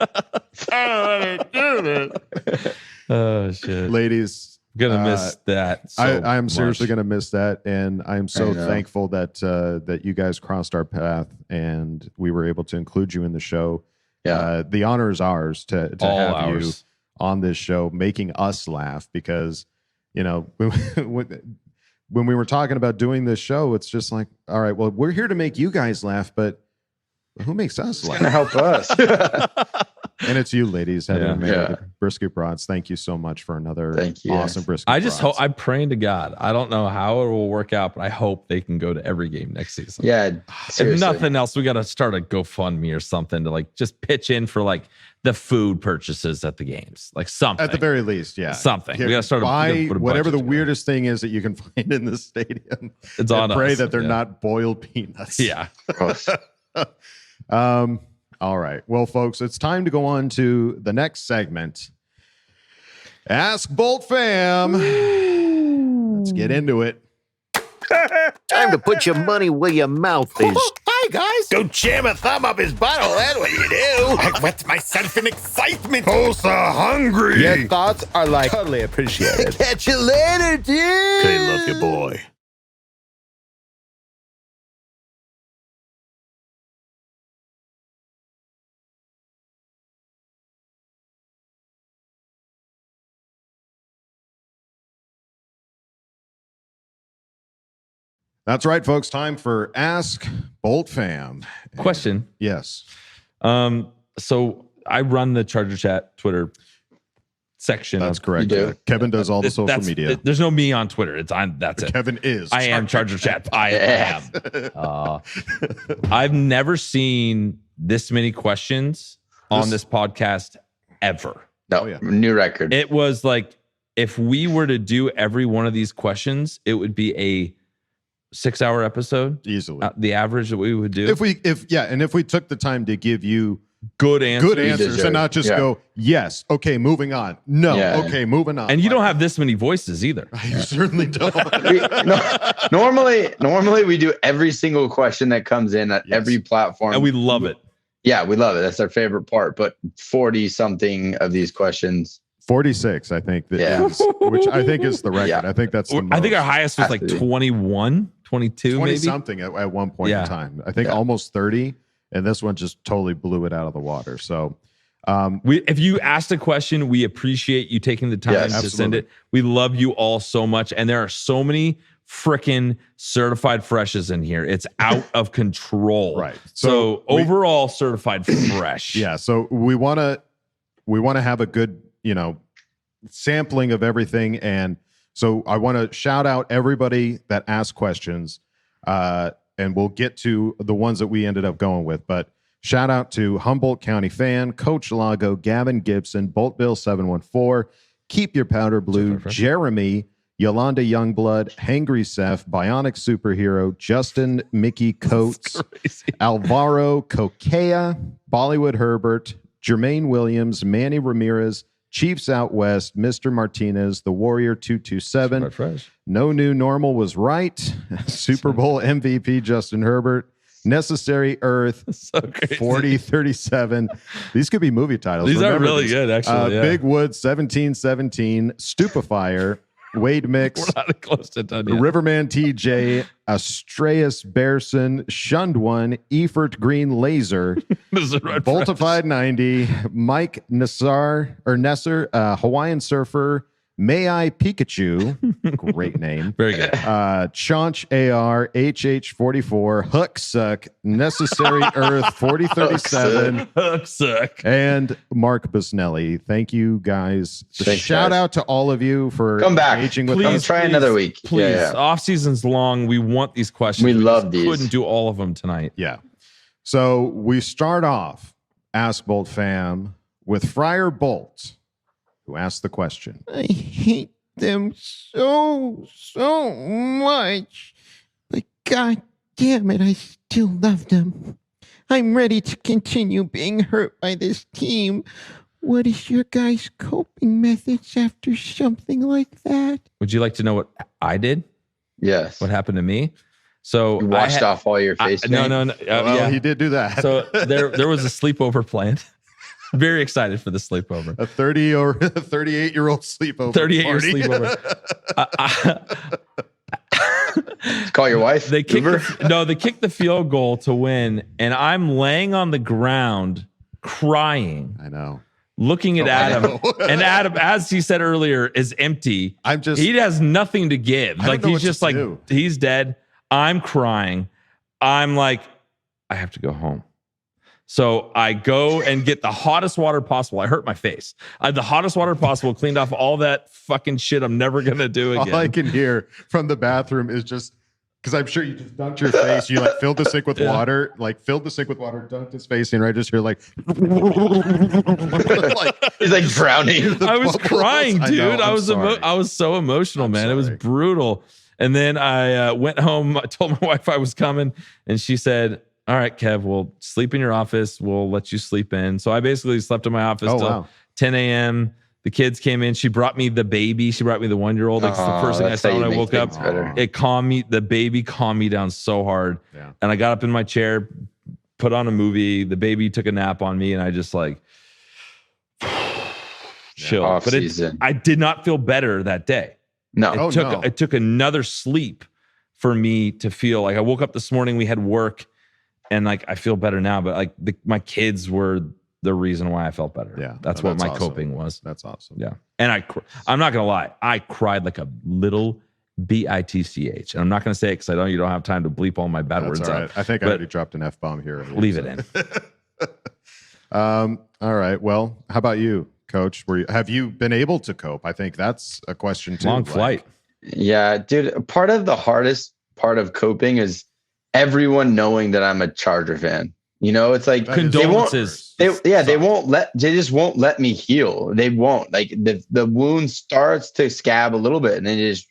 don't want to do it. Oh shit, ladies. Gonna miss that. I am seriously gonna miss that, and I'm so thankful that that you guys crossed our path and we were able to include you in the show. Yeah, the honor is ours to have you on this show, making us laugh, because when we were talking about doing this show, it's just like, all right, well, we're here to make you guys laugh, but who makes us laugh? Gonna help us. And it's you, ladies. Brisket Broads. Thank you so much for another awesome Brisket. I just hope, I'm praying to God. I don't know how it will work out, but I hope they can go to every game next season. Yeah. Seriously. If nothing else, we got to start a GoFundMe or something to like just pitch in for like the food purchases at the games, like something. At the very least, yeah. Something. We got to start buy whatever the weirdest thing is that you can find in the stadium. It's on us. Pray that they're not boiled peanuts. Yeah. All right. Well, folks, it's time to go on to the next segment. Ask Boltfam. Let's get into it. Time to put your money where your mouth is. Hi, guys. Don't jam a thumb up his butthole. That's what you do. I wet myself in excitement. Oh, so hungry. Your thoughts are like totally appreciated. Catch you later, dude. Okay, love you, boy. That's right, folks. Time for Ask Boltfam. Question. Yes. So I run the Charger Chat Twitter section. That's correct. Kevin does all the social media. There's no me on Twitter. That's it. Kevin is. I am Charger Chat. I am. I've never seen this many questions on this podcast ever. No, new record. It was like, if we were to do every one of these questions, it would be a 6-hour episode easily. The average that we would do. If we took the time to give you good answers and not just go, yes, okay, moving on. No, okay, moving on. And you don't have this many voices either. I certainly don't. Normally we do every single question that comes in at every platform. And we love it. Yeah, we love it. That's our favorite part. But 40 something of these questions. 46, I think. Which I think is the record. Yeah. I think that's the most. I think our highest was like 21, 22, 20 maybe something at one point in time. I think almost 30. And this one just totally blew it out of the water. So If you asked a question, we appreciate you taking the time to send it. We love you all so much. And there are so many freaking certified freshes in here. It's out of control. Right. So overall certified fresh. Yeah. So we want to have a good, sampling of everything. And so I want to shout out everybody that asked questions. And we'll get to the ones that we ended up going with, but shout out to Humboldt County Fan, Coach Lago, Gavin Gibson, Boltville 714, Keep Your Powder Blue, Jeremy, Yolanda Youngblood, Hangry Seth, Bionic Superhero, Justin Mickey Coates, Alvaro Coquea, Bollywood Herbert, Jermaine Williams, Manny Ramirez, Chiefs Out West, Mr. Martinez, The Warrior 227. No New Normal was right. Super Bowl MVP Justin Herbert. Necessary Earth, 4037. These could be movie titles. These are really good, actually. Big Wood 1717, Stupefier, Wade Mix, We're not close to done yet. Riverman TJ, Astreus Bearson, Shunned One, Efert Green Laser, Boltified 90, Mike Nesser, Hawaiian Surfer, May I Pikachu, great name. Very good. Chaunch AR, HH44, Hook Suck, Necessary Earth 4037, Hook Suck, and Mark Busnelli. Thank you guys. Shout out to all of you for come back. Engaging with Please us. try another week. Please. Off season's long. We want these questions. We love these. Couldn't do all of them tonight. Yeah. So we start off Ask Bolt Fam with Friar Bolt, who asked the question. I hate them so much. But God damn it, I still love them. I'm ready to continue being hurt by this team. What is your guys' coping methods after something like that? Would you like to know what I did? Yes. What happened to me? So you washed off all your face. No. Well, he did do that. So there was a sleepover planned. Very excited for the sleepover. A 30 or 38-year-old sleepover. 38-year sleepover. Call your wife. They kicked the field goal to win, and I'm laying on the ground crying. I know. Looking at Adam, and Adam, as he said earlier, is empty. He has nothing to give. Like he's just like he's dead. I'm crying. I'm like, I have to go home. So I go and get the hottest water possible. I hurt my face. I had the hottest water possible, cleaned off all that fucking shit I'm never going to do again. All I can hear from the bathroom is just, because I'm sure you just dunked your face. You like filled the sink with water, dunked his face in, right? Just hear like he's like drowning. I was crying, dude. I was so emotional, man. It was brutal. And then I went home. I told my wife I was coming, and she said, all right, Kev, we'll sleep in your office. We'll let you sleep in. So I basically slept in my office till 10 a.m. The kids came in. She brought me the baby. She brought me the 1-year-old. Like, it's the first thing I saw when I woke up. It calmed me. The baby calmed me down so hard. Yeah. And I got up in my chair, put on a movie. The baby took a nap on me, and I just like chill. But I did not feel better that day. No. It took another sleep for me to feel like I woke up this morning. We had work. And like I feel better now, but like my kids were the reason why I felt better. Yeah, that's what my coping was. That's awesome. Yeah, and I'm not gonna lie, I cried like a little bitch, and I'm not gonna say it because I know you don't have time to bleep all my bad words out. I think I already dropped an F-bomb here. Leave it in. All right. Well, how about you, Coach? Have you been able to cope? I think that's a question too. Long flight. Yeah, dude. Part of the hardest part of coping is everyone knowing that I'm a Charger fan. You know, it's like condolences. They just won't let me heal. They won't. Like the wound starts to scab a little bit, and then you just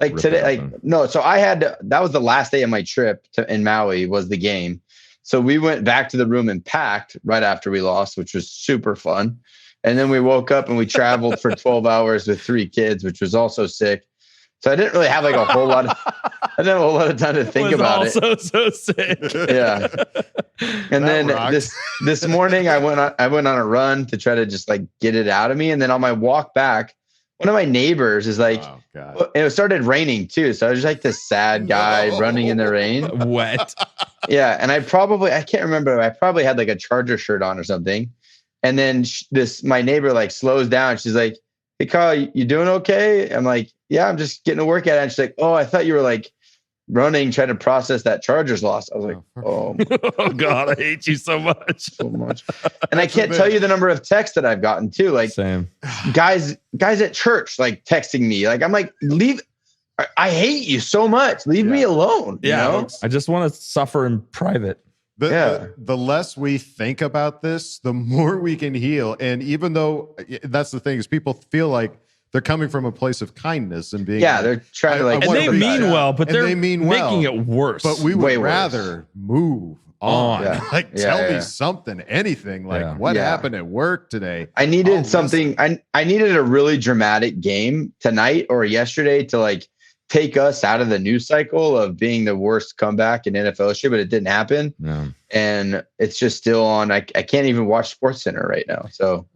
like today, So that was the last day of my trip in Maui was the game. So we went back to the room and packed right after we lost, which was super fun. And then we woke up and we traveled for 12 hours with 3 kids, which was also sick. So I didn't really have like a whole lot of time to think about it. Also so sick. Yeah. And then this morning I went on a run to try to just like get it out of me. And then on my walk back, one of my neighbors is like, and it started raining too. So I was just like this sad guy running in the rain. Wet. Yeah. And I can't remember. I probably had like a Charger shirt on or something. And then my neighbor like slows down. She's like, "Hey, Kyle, you doing okay?" I'm like, "Yeah, I'm just getting a workout." And she's like, "Oh, I thought you were like running, trying to process that Chargers loss." I was like, "Oh, oh God, I hate you so much, so much." And I can't tell you the number of texts that I've gotten too. Like, same guys at church like texting me. Like, I'm like, leave. I hate you so much. Leave me alone. Yeah, you know? I just want to suffer in private. The less we think about this, the more we can heal. And even though that's the thing is people feel like they're coming from a place of kindness and being they're trying to like, and they mean well, but and they're they mean making well, it worse. But we would rather move on. Like tell me something, anything. Like what happened at work today? I needed something. I needed a really dramatic game tonight or yesterday to like take us out of the news cycle of being the worst comeback in NFL history, but it didn't happen. Yeah. And it's just still on. I can't even watch SportsCenter right now. So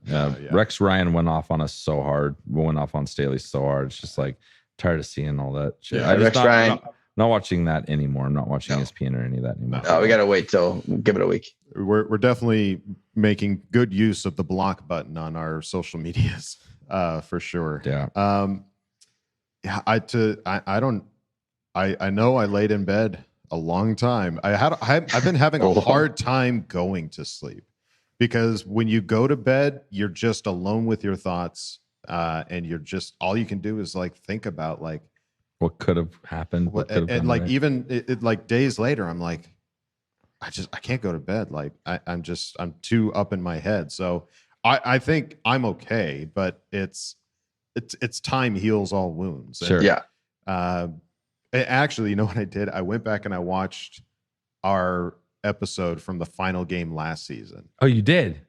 Rex Ryan went off on us so hard. Went off on Staley so hard. It's just like tired of seeing all that shit. Yeah, Rex Ryan. Not watching that anymore. I'm not watching ESPN or any of that anymore. No, we got to wait till give it a week. We're definitely making good use of the block button on our social medias for sure. Yeah. Yeah, I know I laid in bed a long time. I've been having a hard time going to sleep because when you go to bed, you're just alone with your thoughts, and you're just all you can do is like think about like what could have happened, and like right. Even like days later, I'm like, I can't go to bed. Like I'm too up in my head. So I think I'm okay, but it's time heals all wounds. Sure. Yeah. Actually, you know what I did? I went back and I watched our episode from the final game last season. Oh, you did?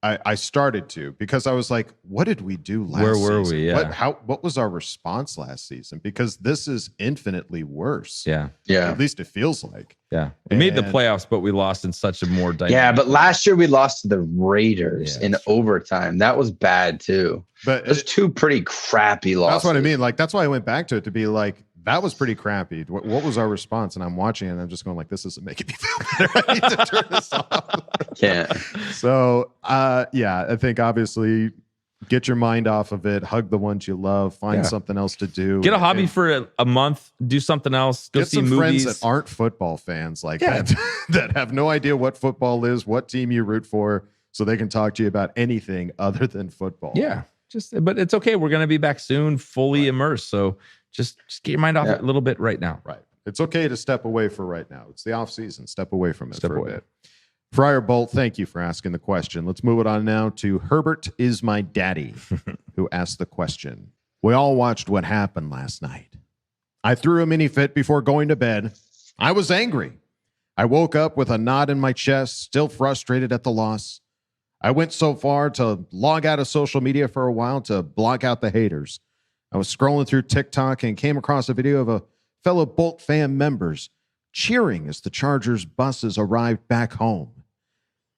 I started to because I was like, what did we do last season? Where were we? Yeah. What was our response last season? Because this is infinitely worse. Yeah. Yeah. At least it feels like. Yeah. We made the playoffs, but we lost in such a more dynamic. Yeah, but last year we lost to the Raiders in overtime. That was bad too. But those two pretty crappy losses. That's what I mean. Like that's why I went back to it to be like, that was pretty crappy. What was our response? And I'm watching it and I'm just going like, this isn't making me feel better. I need to turn this off. Can't. So, yeah, I think obviously get your mind off of it. Hug the ones you love. Find something else to do. Get a hobby for a month. Do something else. Go get see some movies. friends that aren't football fans like that, that have no idea what football is, what team you root for, so they can talk to you about anything other than football. Yeah. But it's okay. We're going to be back soon, fully immersed. So just get your mind off it a little bit right now. Right. It's okay to step away for right now. It's the off season. Step away from it for a bit. Friar Bolt, thank you for asking the question. Let's move it on now to Herbert is my daddy, who asked the question. We all watched what happened last night. I threw a mini fit before going to bed. I was angry. I woke up with a knot in my chest, still frustrated at the loss. I went so far to log out of social media for a while to block out the haters. I was scrolling through TikTok and came across a video of a fellow Bolt fam members cheering as the Chargers buses arrived back home.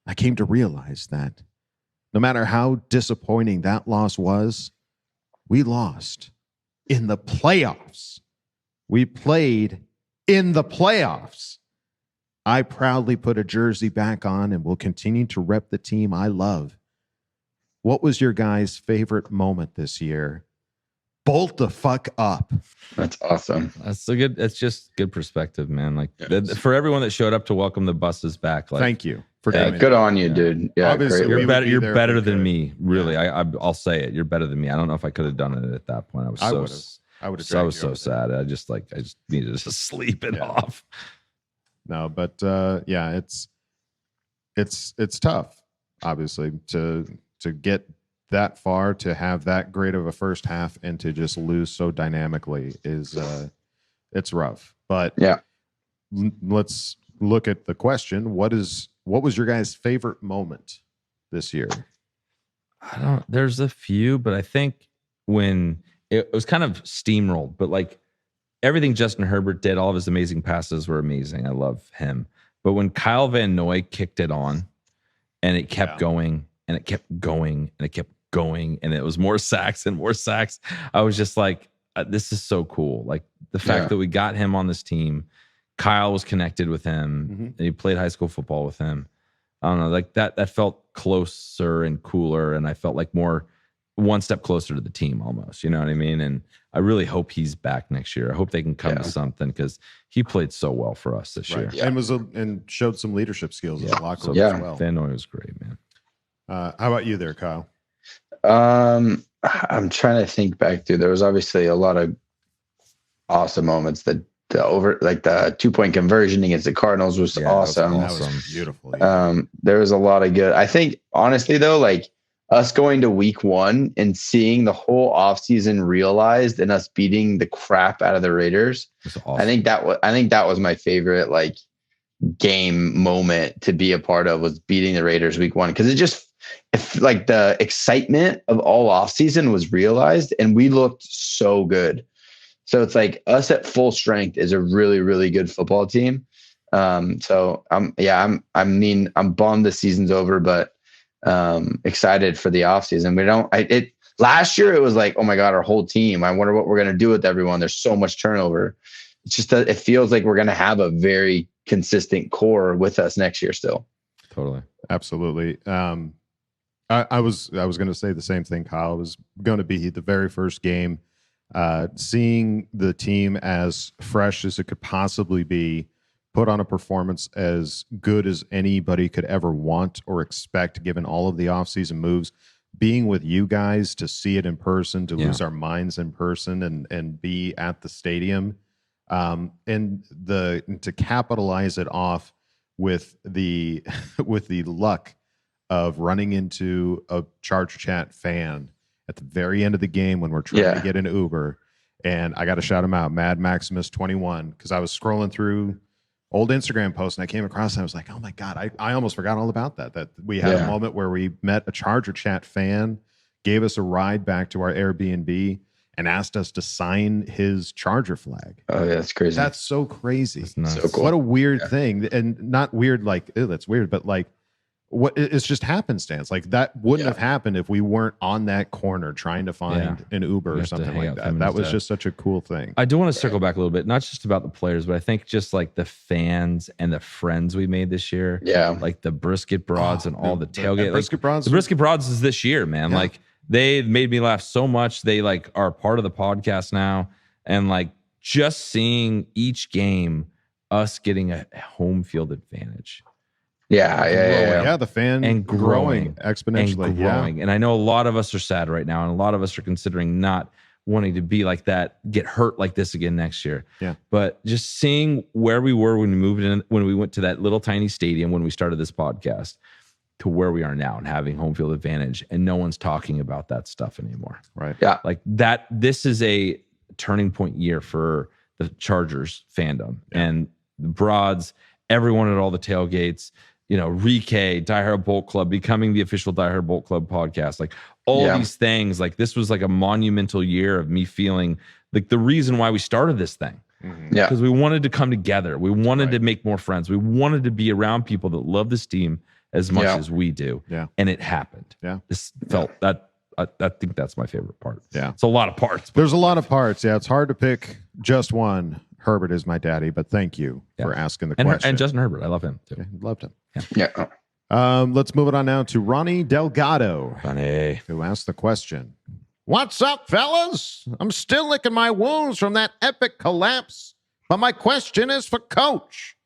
I came to realize that no matter how disappointing that loss was, we lost in the playoffs. We played in the playoffs. I proudly put a jersey back on and will continue to rep the team I love. What was your guys' favorite moment this year? Bolt the fuck up. That's awesome. That's a good. It's just good perspective, man. Like for everyone that showed up to welcome the buses back. Like, thank you for good on you, dude. Yeah, obviously you're better. You're better than me. Really, I'll say it. You're better than me. I don't know if I could have done it at that point. I was so sad. I just needed to sleep it off. No, but yeah, it's tough, obviously, to get that far, to have that great of a first half and to just lose so dynamically is it's rough. But yeah, let's look at the question. What was your guys' favorite moment this year? There's a few, but I think when it was kind of steamrolled, but like everything Justin Herbert did, all of his amazing passes were amazing. I love him. But when Kyle Van Noy kicked it on and it kept going and it kept going and it kept going and it was more sacks and more sacks, I was just like, this is so cool. Like the fact that we got him on this team, Kyle was connected with him, and he played high school football with him. I don't know, like that felt closer and cooler, and I felt like more one step closer to the team almost. You know what I mean? And I really hope he's back next year. I hope they can come to something because he played so well for us this year. And and showed some leadership skills in the locker room as well. Van Noy was great, man. How about you there, Kyle? I'm trying to think back through. There was obviously a lot of awesome moments. The 2-point conversion against the Cardinals was awesome. That was beautiful. Yeah. There was a lot of good. I think honestly though, like us going to week 1 and seeing the whole offseason realized and us beating the crap out of the Raiders. Awesome. I think that was my favorite like game moment to be a part of, was beating the Raiders week 1. Cause like the excitement of all offseason was realized and we looked so good. So it's like us at full strength is a really, really good football team. So I'm bummed the season's over, but excited for the offseason. Last year it was like, oh my God, our whole team, I wonder what we're going to do with everyone. There's so much turnover. It's just that it feels like we're going to have a very consistent core with us next year still. Totally. Absolutely. I was going to say the same thing, Kyle. It was going to be the very first game. Seeing the team as fresh as it could possibly be, put on a performance as good as anybody could ever want or expect, given all of the offseason moves, being with you guys to see it in person, to lose our minds in person and be at the stadium, and to capitalize it off with the luck of running into a Charger Chat fan at the very end of the game when we're trying to get an Uber. And I got to shout him out, Mad Maximus 21, because I was scrolling through old Instagram posts and I came across and I was like, oh my God, I almost forgot all about that we had a moment where we met a Charger Chat fan, gave us a ride back to our Airbnb and asked us to sign his Charger flag. Oh yeah, that's crazy. That's so crazy. That's so cool. What a weird thing. And not weird like, ew, that's weird, but like, it's just happenstance. Like that wouldn't have happened if we weren't on that corner trying to find an Uber or something like that. That was just such a cool thing. I do want to circle back a little bit, not just about the players, but I think just like the fans and the friends we made this year. Yeah. Like the Brisket Broads and all the tailgate. Brisket Broads. The Brisket Broads is this year, man. Yeah. Like they made me laugh so much. They like are part of the podcast now. And like just seeing each game, us getting a home field advantage. Yeah. The fan and growing exponentially. And growing. And I know a lot of us are sad right now, and a lot of us are considering not wanting to be like that, get hurt like this again next year. Yeah. But just seeing where we were when we moved in, when we went to that little tiny stadium when we started this podcast, to where we are now and having home field advantage, and no one's talking about that stuff anymore. Right. Yeah. Like that. This is a turning point year for the Chargers fandom and the Broads. Everyone at all the tailgates. You know, Rike, Die Hard Bolt Club, becoming the official Die Hard Bolt Club podcast, like all these things, like this was like a monumental year of me feeling like the reason why we started this thing. Mm-hmm. Yeah. Because we wanted to come together. We wanted to make more friends. We wanted to be around people that love this team as much as we do. Yeah. And it happened. Yeah. This felt that. I think that's my favorite part. Yeah. It's a lot of parts. There's a lot of parts. Yeah. It's hard to pick just one. Herbert is my daddy, but thank you for asking the question. And Justin Herbert. I love him too. Okay, loved him. Yeah. Let's move it on now to Ronnie Delgado, who asked the question. What's up, fellas? I'm still licking my wounds from that epic collapse, but my question is for Coach.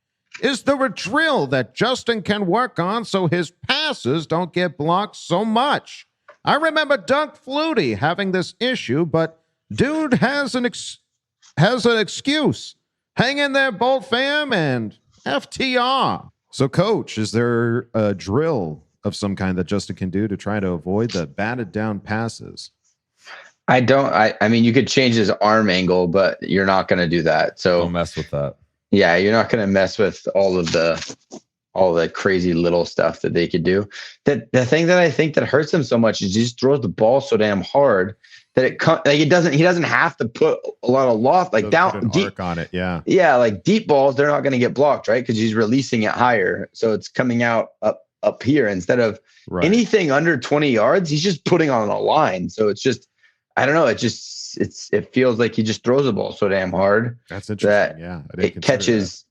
Is there a drill that Justin can work on so his passes don't get blocked so much? I remember Doug Flutie having this issue, but dude has an excuse. Hang in there, Bolt fam, and FTR. So, Coach, is there a drill of some kind that Justin can do to try to avoid the batted down passes? I mean, you could change his arm angle, but you're not going to do that. So don't mess with that. Yeah, you're not going to mess with all the crazy little stuff that they could do. The thing that I think that hurts him so much is he just throws the ball so damn hard that he doesn't have to put a lot of loft like down deep on it. Yeah, like deep balls, they're not going to get blocked, right? Because he's releasing it higher, so it's coming out up here instead of anything under 20 yards. He's just putting on a line, so it's just I don't know. It feels like he just throws the ball so damn hard. That's interesting. Yeah, it catches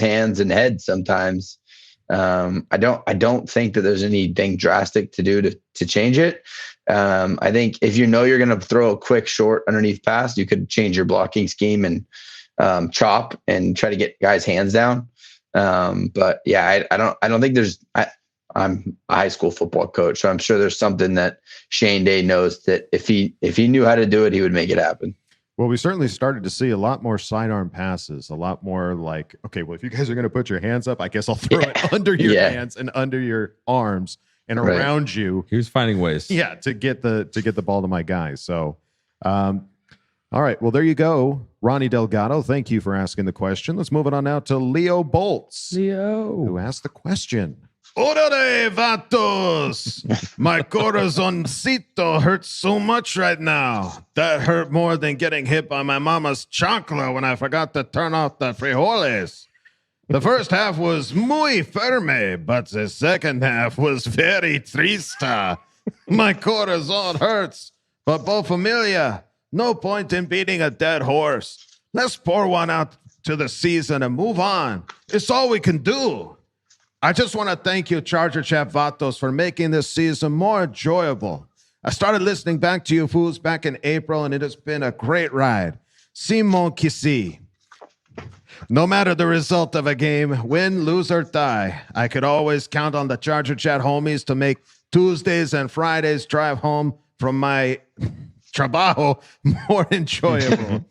hands and heads sometimes. I don't think that there's anything drastic to do to change it. I think if you know you're going to throw a quick short underneath pass, you could change your blocking scheme and chop and try to get guys' hands down. But yeah, I don't think there's. I'm a high school football coach, so I'm sure there's something that Shane Day knows that if he knew how to do it, he would make it happen. Well, we certainly started to see a lot more sidearm passes, a lot more like, okay, well, if you guys are going to put your hands up, I guess I'll throw it under your hands and under your arms and around you. He was finding ways. Yeah, to get the ball to my guys. So, all right. Well, there you go. Ronnie Delgado, thank you for asking the question. Let's move it on now to Leo Bolts. Who asked the question. Orale, vatos! My corazoncito hurts so much right now. That hurt more than getting hit by my mama's chancla when I forgot to turn off the frijoles. The first half was muy firme, but the second half was very trista. My corazon hurts, but Bofamilia, no point in beating a dead horse. Let's pour one out to the season and move on. It's all we can do. I just want to thank you, Charger Chat Vatos, for making this season more enjoyable. I started listening back to you fools back in April, and it has been a great ride. Simon Kissi. No matter the result of a game, win, lose, or die, I could always count on the Charger Chat homies to make Tuesdays and Fridays drive home from my trabajo more enjoyable.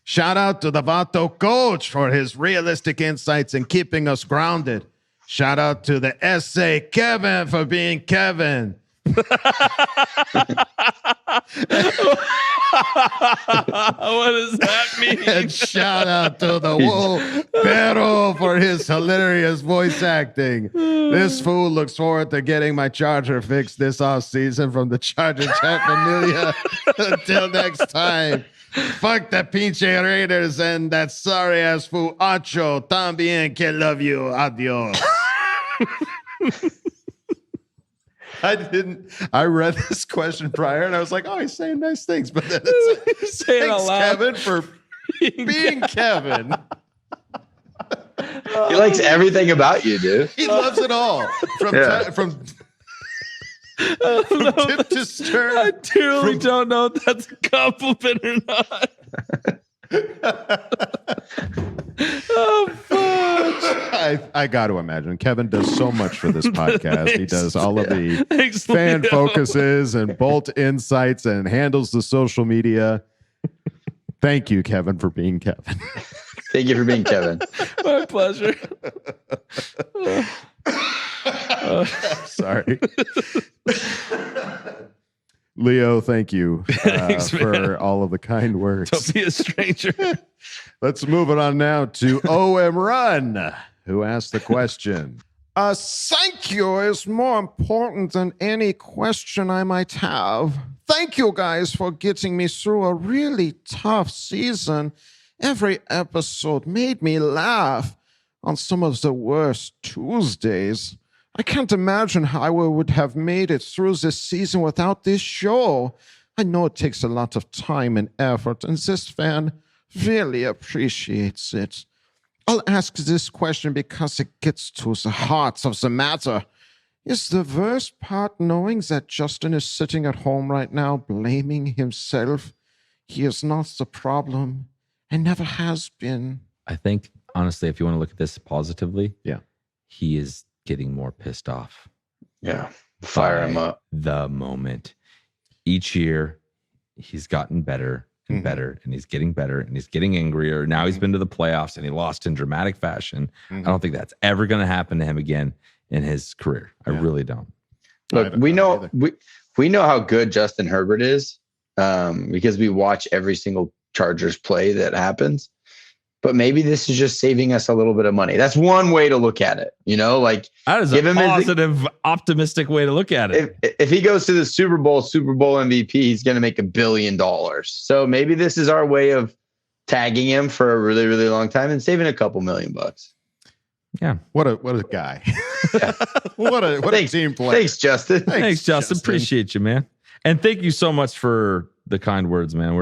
Shout out to the Vato coach for his realistic insights and keeping us grounded. Shout out to the SA Kevin for being Kevin. What does that mean? And shout out to the Whoa Pero for his hilarious voice acting. This fool looks forward to getting my Charger fixed this offseason from the Charger Chat Familia. Until next time. Fuck the pinche Raiders and that sorry ass fool Ocho. También que love you. Adios. I read this question prior and I was like, oh, he's saying nice things. But then it's thanks, Kevin, for being Kevin. He likes everything about you, dude. He loves it all. From tip to stern. I truly don't know if that's a compliment or not. Oh, fudge. I got to imagine Kevin does so much for this podcast. He does all of the fan focuses and Bolt insights and handles the social media. Thank you, Kevin, for being Kevin. Thank you for being Kevin. My pleasure. Sorry. Leo, thank you Thanks, for all of the kind words. Don't be a stranger. Let's move it on now to OM Run, who asked the question. Thank you is more important than any question I might have. Thank you guys for getting me through a really tough season. Every episode made me laugh on some of the worst Tuesdays. I can't imagine how I would have made it through this season without this show. I know it takes a lot of time and effort, and this fan really appreciates it. I'll ask this question because it gets to the heart of the matter. Is the worst part knowing that Justin is sitting at home right now blaming himself? He is not the problem and never has been. I think, honestly, if you want to look at this positively, yeah, he is getting more pissed off. Yeah. Fire him up. The moment. Each year, he's gotten better and better, and he's getting better, and he's getting angrier. Now he's been to the playoffs, and he lost in dramatic fashion. I don't think that's ever going to happen to him again in his career. I really don't. Look, we know how good Justin Herbert is because we watch every single Chargers play that happens. But maybe this is just saving us a little bit of money. That's one way to look at it. You know, like that is a positive, optimistic way to look at it. If he goes to the Super Bowl MVP, he's going to make $1 billion. So maybe this is our way of tagging him for a really, really long time and saving a couple $1 million. Yeah. What a guy. Yeah. what a team player. Thanks, Justin. Thanks, Justin. Appreciate you, man. And thank you so much for the kind words, man. We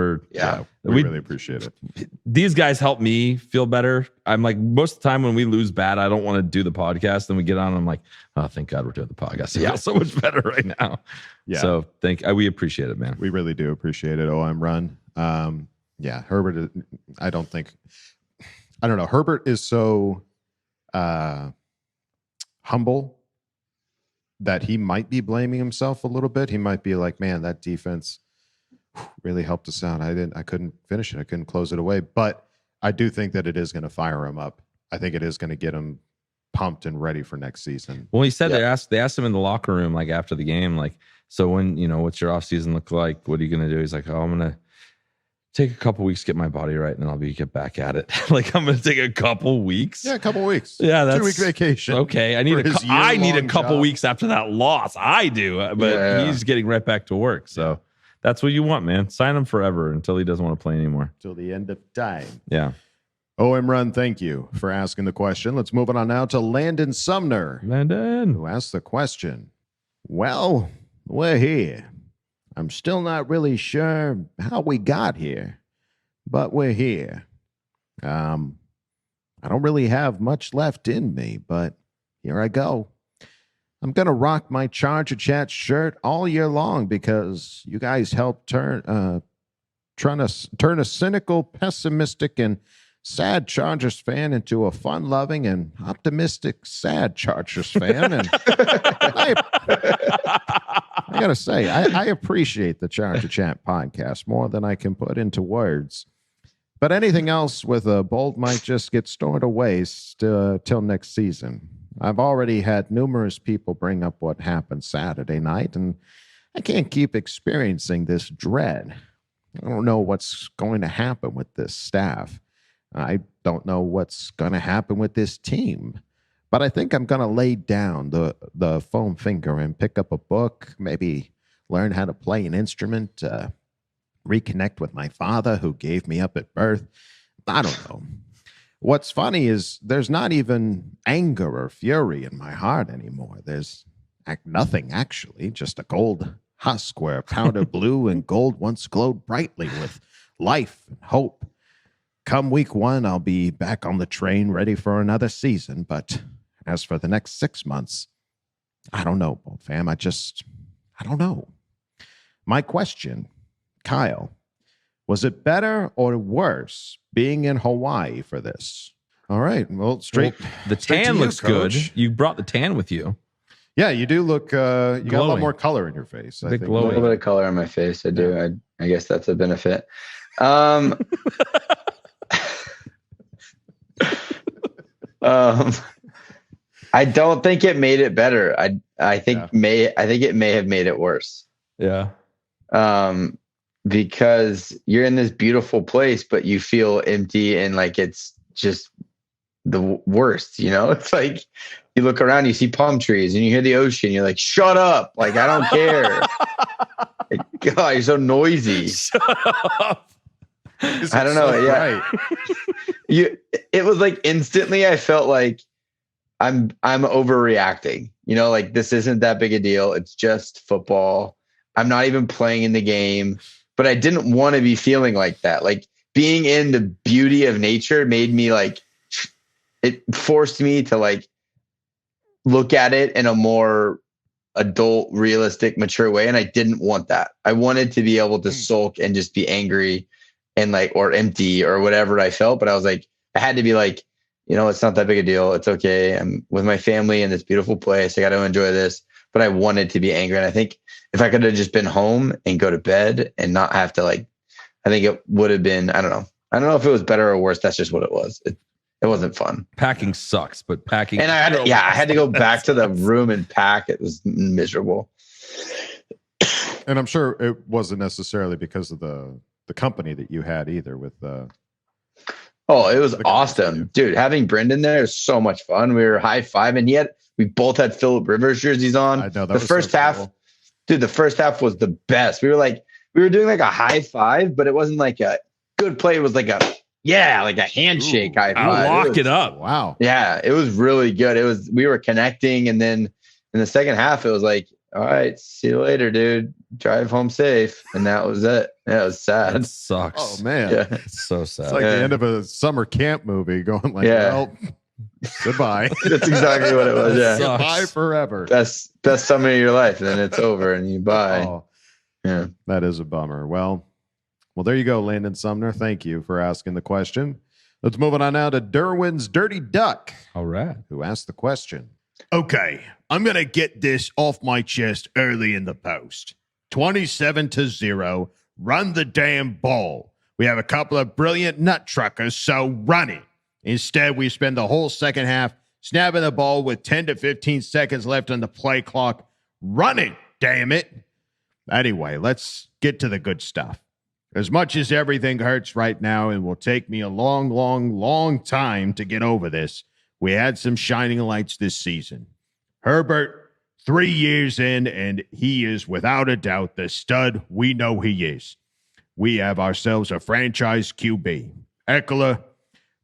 really appreciate it. These guys help me feel better. I'm like, most of the time when we lose bad, I don't want to do the podcast. Then we get on and I'm like, oh, thank God we're doing the podcast. I feel so much better right now. Yeah. So we appreciate it, man. We really do appreciate it. OM Run. Herbert, I don't know. Herbert is so humble that he might be blaming himself a little bit. He might be like, man, that defense really helped us out. I couldn't finish it. I couldn't close it away. But I do think that it is going to fire him up. I think it is going to get him pumped and ready for next season. Well, he said they asked him in the locker room, like after the game, like, so when, what's your off season look like? What are you going to do? He's like, oh, I'm going to take a couple weeks to get my body right, and then I'll get back at it. Like, I'm going to take a couple weeks. Yeah, a couple weeks. Yeah, that's 2-week vacation. Okay, I need a couple weeks after that loss. I do, but he's getting right back to work. So that's what you want, man. Sign him forever until he doesn't want to play anymore. Till the end of time. Yeah. OM Run, thank you for asking the question. Let's move on now to Landon Sumner. Landon, who asked the question. Well, we're here. I'm still not really sure how we got here, but we're here. I don't really have much left in me, but here I go. I'm going to rock my Charger Chat shirt all year long because you guys helped trying to turn a cynical, pessimistic, and sad Chargers fan into a fun-loving and optimistic, sad Chargers fan. And I got to say, I appreciate the Charger Chat podcast more than I can put into words. But anything else with a Bolt might just get stored away till next season. I've already had numerous people bring up what happened Saturday night, and I can't keep experiencing this dread. I don't know what's going to happen with this staff. I don't know what's going to happen with this team. But I think I'm going to lay down the foam finger and pick up a book, maybe learn how to play an instrument, reconnect with my father who gave me up at birth. I don't know. What's funny is there's not even anger or fury in my heart anymore. There's nothing, actually, just a gold husk where powder blue and gold once glowed brightly with life and hope. Come week 1, I'll be back on the train ready for another season. But as for the next 6 months, I don't know, Bolt fam. I don't know. My question, Kyle, was it better or worse being in Hawaii for this? All right. Well, the tan looks good. You brought the tan with you. Yeah, you do look. You got a lot more color in your face. I think. A little bit of color on my face. I do. I guess that's a benefit. I don't think it made it better. I think it may have made it worse. Yeah. Because you're in this beautiful place, but you feel empty and like it's just the worst, It's like you look around, you see palm trees and you hear the ocean. You're like, shut up. Like, I don't care. Like, God, you're so noisy. Shut up. I don't know. So yeah. It was like instantly I felt like I'm overreacting. Like this isn't that big a deal. It's just football. I'm not even playing in the game. But I didn't want to be feeling like that. Like being in the beauty of nature made me it forced me to look at it in a more adult, realistic, mature way. And I didn't want that. I wanted to be able to sulk and just be angry and or empty or whatever I felt. But I was like, I had to be like, it's not that big a deal. It's okay. I'm with my family in this beautiful place. I got to enjoy this. But I wanted to be angry. And I think if I could have just been home and go to bed and not have to I think it would have been, I don't know. I don't know if it was better or worse. That's just what it was. It wasn't fun. Packing sucks, but packing. And I had to go back to the room and pack. It was miserable. And I'm sure it wasn't necessarily because of the company that you had either with Oh, it was awesome. Dude, having Brendan there is so much fun. We were high-fiving. We both had Phillip Rivers jerseys on. I know, the first half, cool. Dude, the first half was the best. We were doing a high five, but it wasn't like a good play. It was like a handshake high five. Lock it up. Wow. Yeah, it was really good. We were connecting. And then in the second half, it was like, all right, see you later, dude. Drive home safe. And that was it. Yeah, it was sad. That sucks. Oh man, Yeah. It's so sad. it's like the end of a summer camp movie. Going like, well, goodbye. That's exactly what it was. Yeah, Goodbye forever. Best summer of your life, and then it's over, and you buy. Oh, yeah, that is a bummer. Well, there you go, Landon Sumner. Thank you for asking the question. Let's move on now to Derwin's Dirty Duck. All right. Who asked the question? Okay, I'm going to get this off my chest early in the post. 27-0. Run the damn ball. We have a couple of brilliant nut truckers, so run it. Instead, we spend the whole second half snapping the ball with 10 to 15 seconds left on the play clock. Run it, damn it. Anyway, let's get to the good stuff. As much as everything hurts right now and will take me a long, long, long time to get over this, we had some shining lights this season. Herbert, 3 years in, and he is without a doubt the stud we know he is. We have ourselves a franchise QB. Eckler,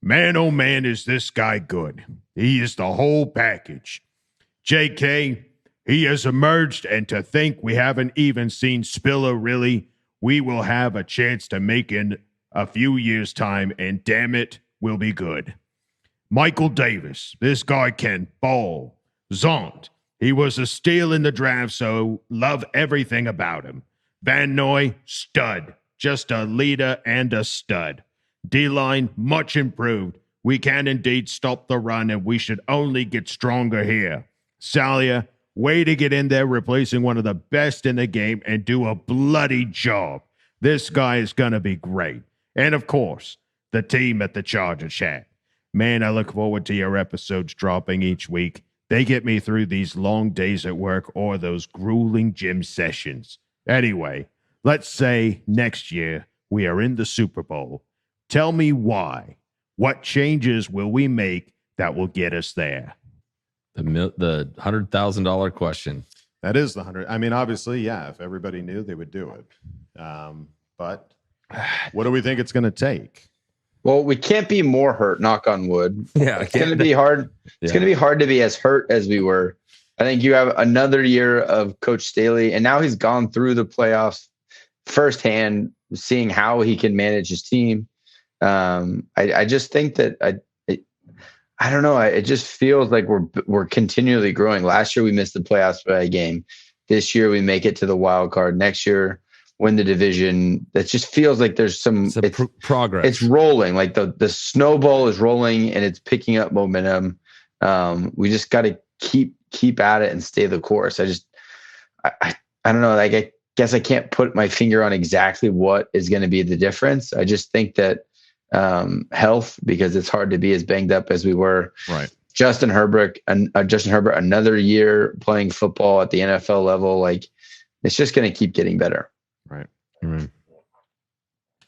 man, oh man, is this guy good. He is the whole package. JK, he has emerged, and to think we haven't even seen Spiller really, we will have a chance to make in a few years' time, and damn it, we'll be good. Michael Davis, this guy can ball. Zont, he was a steal in the draft, so love everything about him. Van Noy, stud. Just a leader and a stud. D-line, much improved. We can indeed stop the run, and we should only get stronger here. Salia, way to get in there, replacing one of the best in the game and do a bloody job. This guy is going to be great. And, of course, the team at the Charger Chat. Man, I look forward to your episodes dropping each week. They get me through these long days at work or those grueling gym sessions. Anyway, let's say next year we are in the Super Bowl. Tell me why. What changes will we make that will get us there? The $100,000 question. That is the 100. I mean, obviously, yeah, if everybody knew, they would do it. But what do we think it's going to take? Well, we can't be more hurt, knock on wood. Yeah, it's going to be hard. It's going to be hard to be as hurt as we were. I think you have another year of Coach Staley, and now he's gone through the playoffs firsthand, seeing how he can manage his team. I just think that I don't know. It just feels like we're continually growing. Last year we missed the playoffs by a game. This year we make it to the wild card. Next year win the division. That just feels like there's some progress. It's rolling. Like the snowball is rolling and it's picking up momentum. We just got to keep at it and stay the course. I don't know. Like I guess I can't put my finger on exactly what is going to be the difference. I just think that health, because it's hard to be as banged up as we were. Right. Justin Herbert, another year playing football at the NFL level. Like it's just going to keep getting better. Right. Mm-hmm.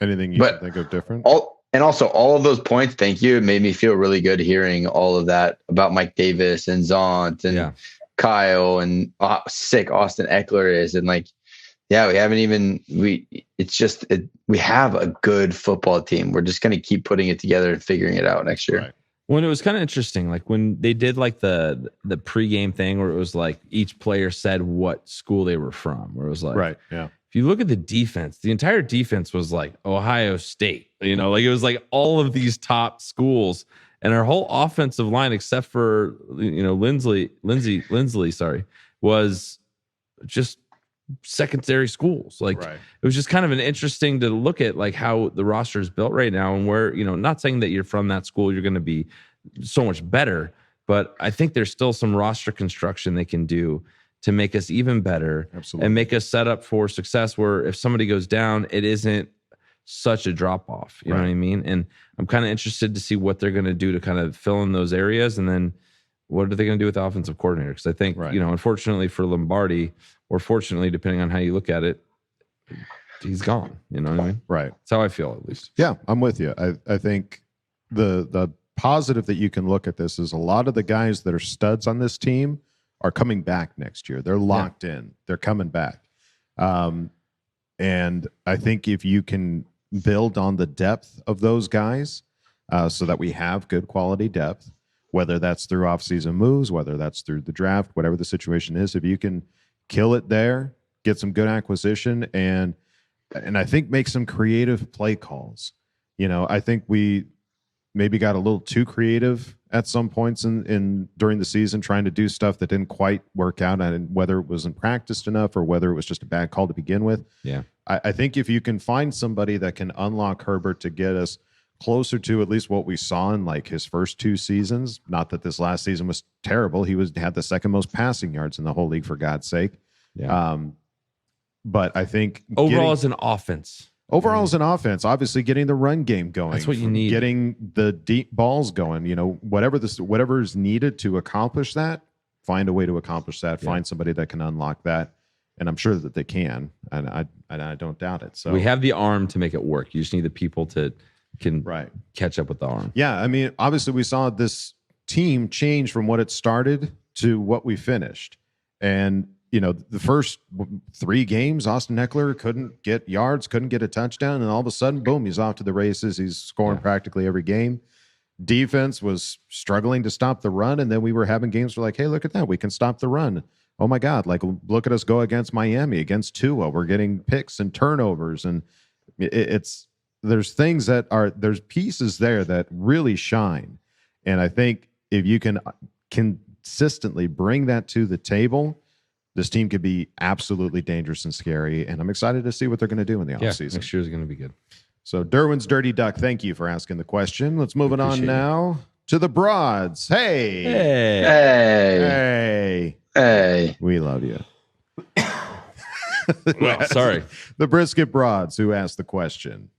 Anything you can think of different? Also all of those points. Thank you. It made me feel really good hearing all of that about Mike Davis and Zont and Kyle and sick Austin Eckler is. And like, yeah, we haven't even, we have a good football team. We're just going to keep putting it together and figuring it out next year. Right. When it was kind of interesting, like when they did like the pregame thing where it was like each player said what school they were from, where it was like, right. Yeah. If you look at the defense, the entire defense was like Ohio State, like it was like all of these top schools, and our whole offensive line, except for, Lindsley, was just secondary schools. Like it was just kind of an interesting to look at like how the roster is built right now, and where, not saying that you're from that school, you're going to be so much better, but I think there's still some roster construction they can do to make us even better. Absolutely. And make us set up for success where if somebody goes down, it isn't such a drop off. You know what I mean? And I'm kind of interested to see what they're going to do to kind of fill in those areas. And then what are they going to do with the offensive coordinator? Because I think, unfortunately for Lombardi, or fortunately, depending on how you look at it, he's gone. You know what I mean? Right. That's how I feel, at least. Yeah, I'm with you. I think the positive that you can look at this is a lot of the guys that are studs on this team are coming back next year. They're locked in. They're coming back. And I think if you can build on the depth of those guys so that we have good quality depth, whether that's through offseason moves, whether that's through the draft, whatever the situation is, if you can kill it there, get some good acquisition, and I think make some creative play calls. I think we maybe got a little too creative at some points in during the season, trying to do stuff that didn't quite work out, and whether it wasn't practiced enough or whether it was just a bad call to begin with. Yeah. I think if you can find somebody that can unlock Herbert to get us closer to at least what we saw in like his first 2 seasons, not that this last season was terrible. He had the second most passing yards in the whole league, for God's sake. Yeah. But I think overall as an offense, obviously getting the run game going. That's what you need. Getting the deep balls going, whatever is needed to accomplish that, find a way to accomplish that, find somebody that can unlock that. And I'm sure that they can. And I don't doubt it. So we have the arm to make it work. You just need the people to catch up with the arm. Yeah. I mean, obviously we saw this team change from what it started to what we finished. And, the first 3 games, Austin Eckler couldn't get yards, couldn't get a touchdown. And all of a sudden, boom, he's off to the races. He's scoring practically every game. Defense was struggling to stop the run. And then we were having games where like, hey, look at that. We can stop the run. Oh my God. Like, look at us go against Miami, against Tua. We're getting picks and turnovers. And there's things there's pieces there that really shine. And I think if you can consistently bring that to the table, this team could be absolutely dangerous and scary. And I'm excited to see what they're going to do in the offseason. Next year is going to be good. So Derwin's Dirty Duck, thank you for asking the question. Let's move it on now to the Broads. Hey. We love you. Well, sorry. The Brisket Broads who asked the question.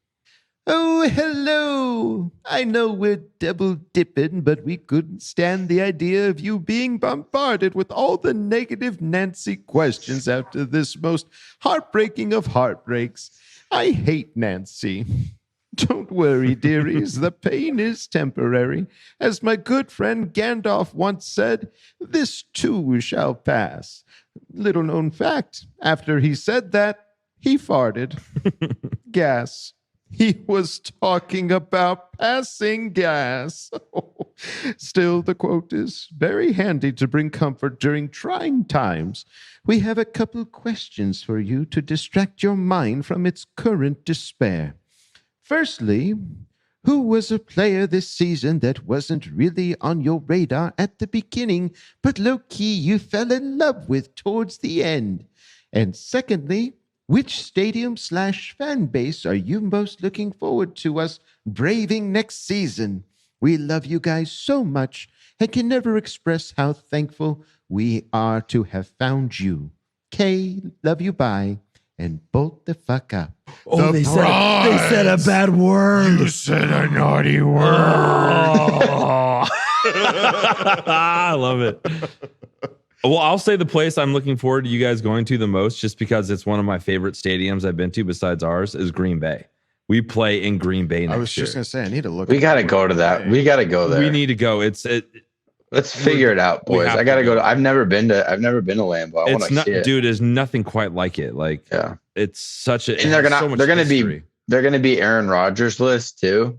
Oh, hello. I know we're double dipping, but we couldn't stand the idea of you being bombarded with all the negative Nancy questions after this most heartbreaking of heartbreaks. I hate Nancy. Don't worry, dearies. The pain is temporary. As my good friend Gandalf once said, this too shall pass. Little known fact, after he said that, he farted. Gas. He was talking about passing gas. Still, the quote is very handy to bring comfort during trying times. We have a couple questions for you to distract your mind from its current despair. Firstly, who was a player this season that wasn't really on your radar at the beginning, but low-key you fell in love with towards the end? And secondly, which stadium/fan base are you most looking forward to us braving next season? We love you guys so much and can never express how thankful we are to have found you. Kay, love you, bye, and bolt the fuck up. Oh, they said a bad word. You said a naughty word. I love it. Well, I'll say the place I'm looking forward to you guys going to the most, just because it's one of my favorite stadiums I've been to besides ours, is Green Bay. We play in Green Bay next year. I was just going to say, I need to look. We got to go to that. We got to go there. We need to go. Let's figure it out, boys. I got to go. I've never been to Lambeau. I want to see it. Dude, there's nothing quite like it. Like, it's such a. And they're going to be Aaron Rodgers list too.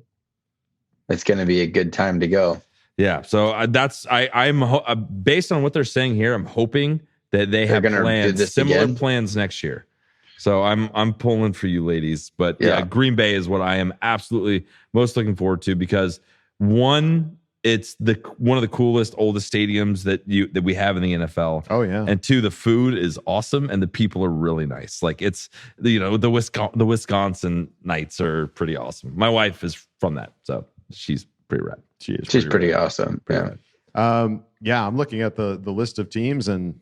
It's going to be a good time to go. Yeah, so I'm based on what they're saying here. I'm hoping that they have similar plans next year. So I'm pulling for you, ladies. But yeah, Green Bay is what I am absolutely most looking forward to, because one, it's one of the coolest, oldest stadiums that we have in the NFL. Oh yeah, and two, the food is awesome and the people are really nice. Like, it's the Wisconsin Knights are pretty awesome. My wife is from that, so she's pretty rad. She's pretty awesome. Yeah. I'm looking at the list of teams, and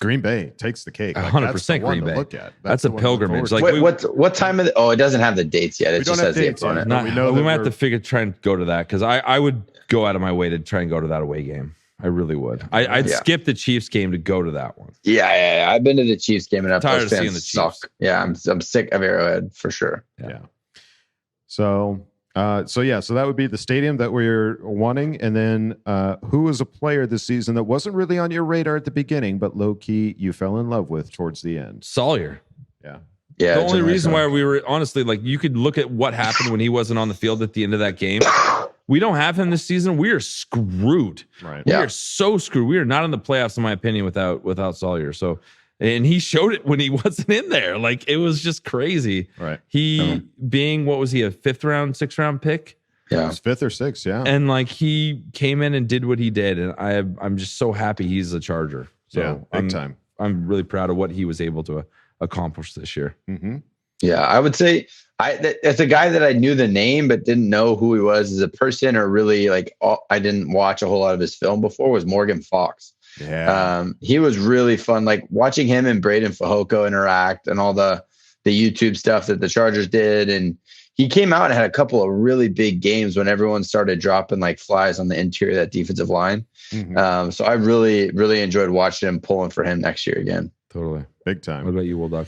Green Bay takes the cake. 100% Green Bay. Look at. That's a pilgrimage. Like, what time of the? Oh, it doesn't have the dates yet. It just has the opponent. We might have to try and go to that, because I would go out of my way to try and go to that away game. I really would. I'd skip the Chiefs game to go to that one. Yeah. I've been to the Chiefs game, and I'm tired of seeing the Chiefs. Yeah, I'm sick of Arrowhead for sure. Yeah. So that would be the stadium that we're wanting. And then who was a player this season that wasn't really on your radar at the beginning, but low-key you fell in love with towards the end? Sawyer. Yeah. Yeah. The only reason why we were, honestly, like, you could look at what happened when he wasn't on the field at the end of that game. we don't have him this season, we are screwed. Right. We are so screwed. We are not in the playoffs, in my opinion, without Sawyer. So, and he showed it when he wasn't in there. Like, it was just crazy. Right. He being, what was he, a 5th round, 6th round pick? Yeah. It was 5th or 6th, yeah. And like, he came in and did what he did. And I'm just so happy he's a Charger. So big time. I'm really proud of what he was able to accomplish this year. Mm-hmm. Yeah, I would say it's a guy that I knew the name but didn't know who he was as a person, or really like I didn't watch a whole lot of his film before, was Morgan Fox. Yeah. He was really fun. Like watching him and Braden Fajoko interact and all the YouTube stuff that the Chargers did. And he came out and had a couple of really big games when everyone started dropping like flies on the interior of that defensive line. Mm-hmm. So I really, really enjoyed watching him, pulling for him next year again. Totally. Big time. What about you, Will Dog?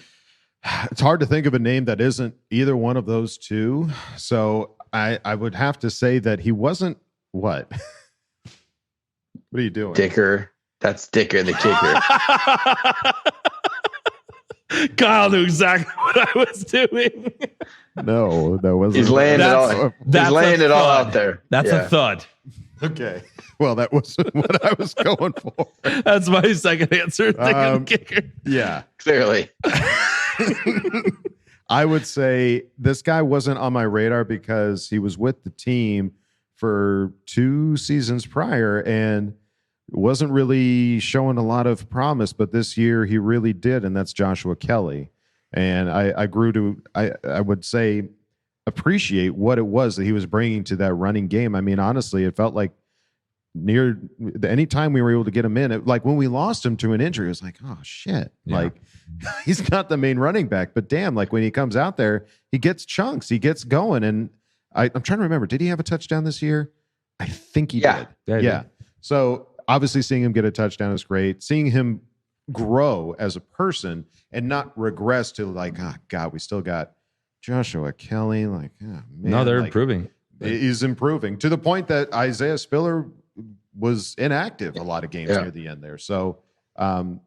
It's hard to think of a name that isn't either one of those two. So I would have to say that he wasn't what? What are you doing? Dicker. That's Dicker, the kicker. Kyle knew exactly what I was doing. No, that wasn't. He's laying it all out there. That's a thud. Okay. Well, that wasn't what I was going for. That's my second answer. The kicker. Yeah. Clearly. I would say this guy wasn't on my radar because he was with the team for 2 seasons prior and wasn't really showing a lot of promise, but this year he really did, and that's Joshua Kelly. And I grew to, I would say, appreciate what it was that he was bringing to that running game. I mean, honestly, it felt like near any time we were able to get him in, like when we lost him to an injury, it was like, oh shit, like he's not the main running back, but damn, like when he comes out there, he gets chunks, he gets going. And I'm trying to remember, did he have a touchdown this year? I think he did. Yeah. So obviously seeing him get a touchdown is great. Seeing him grow as a person and not regress to like, oh God, we still got Joshua Kelly. Like, oh, man. No, they're like, improving. He's improving to the point that Isaiah Spiller was inactive a lot of games near the end there. So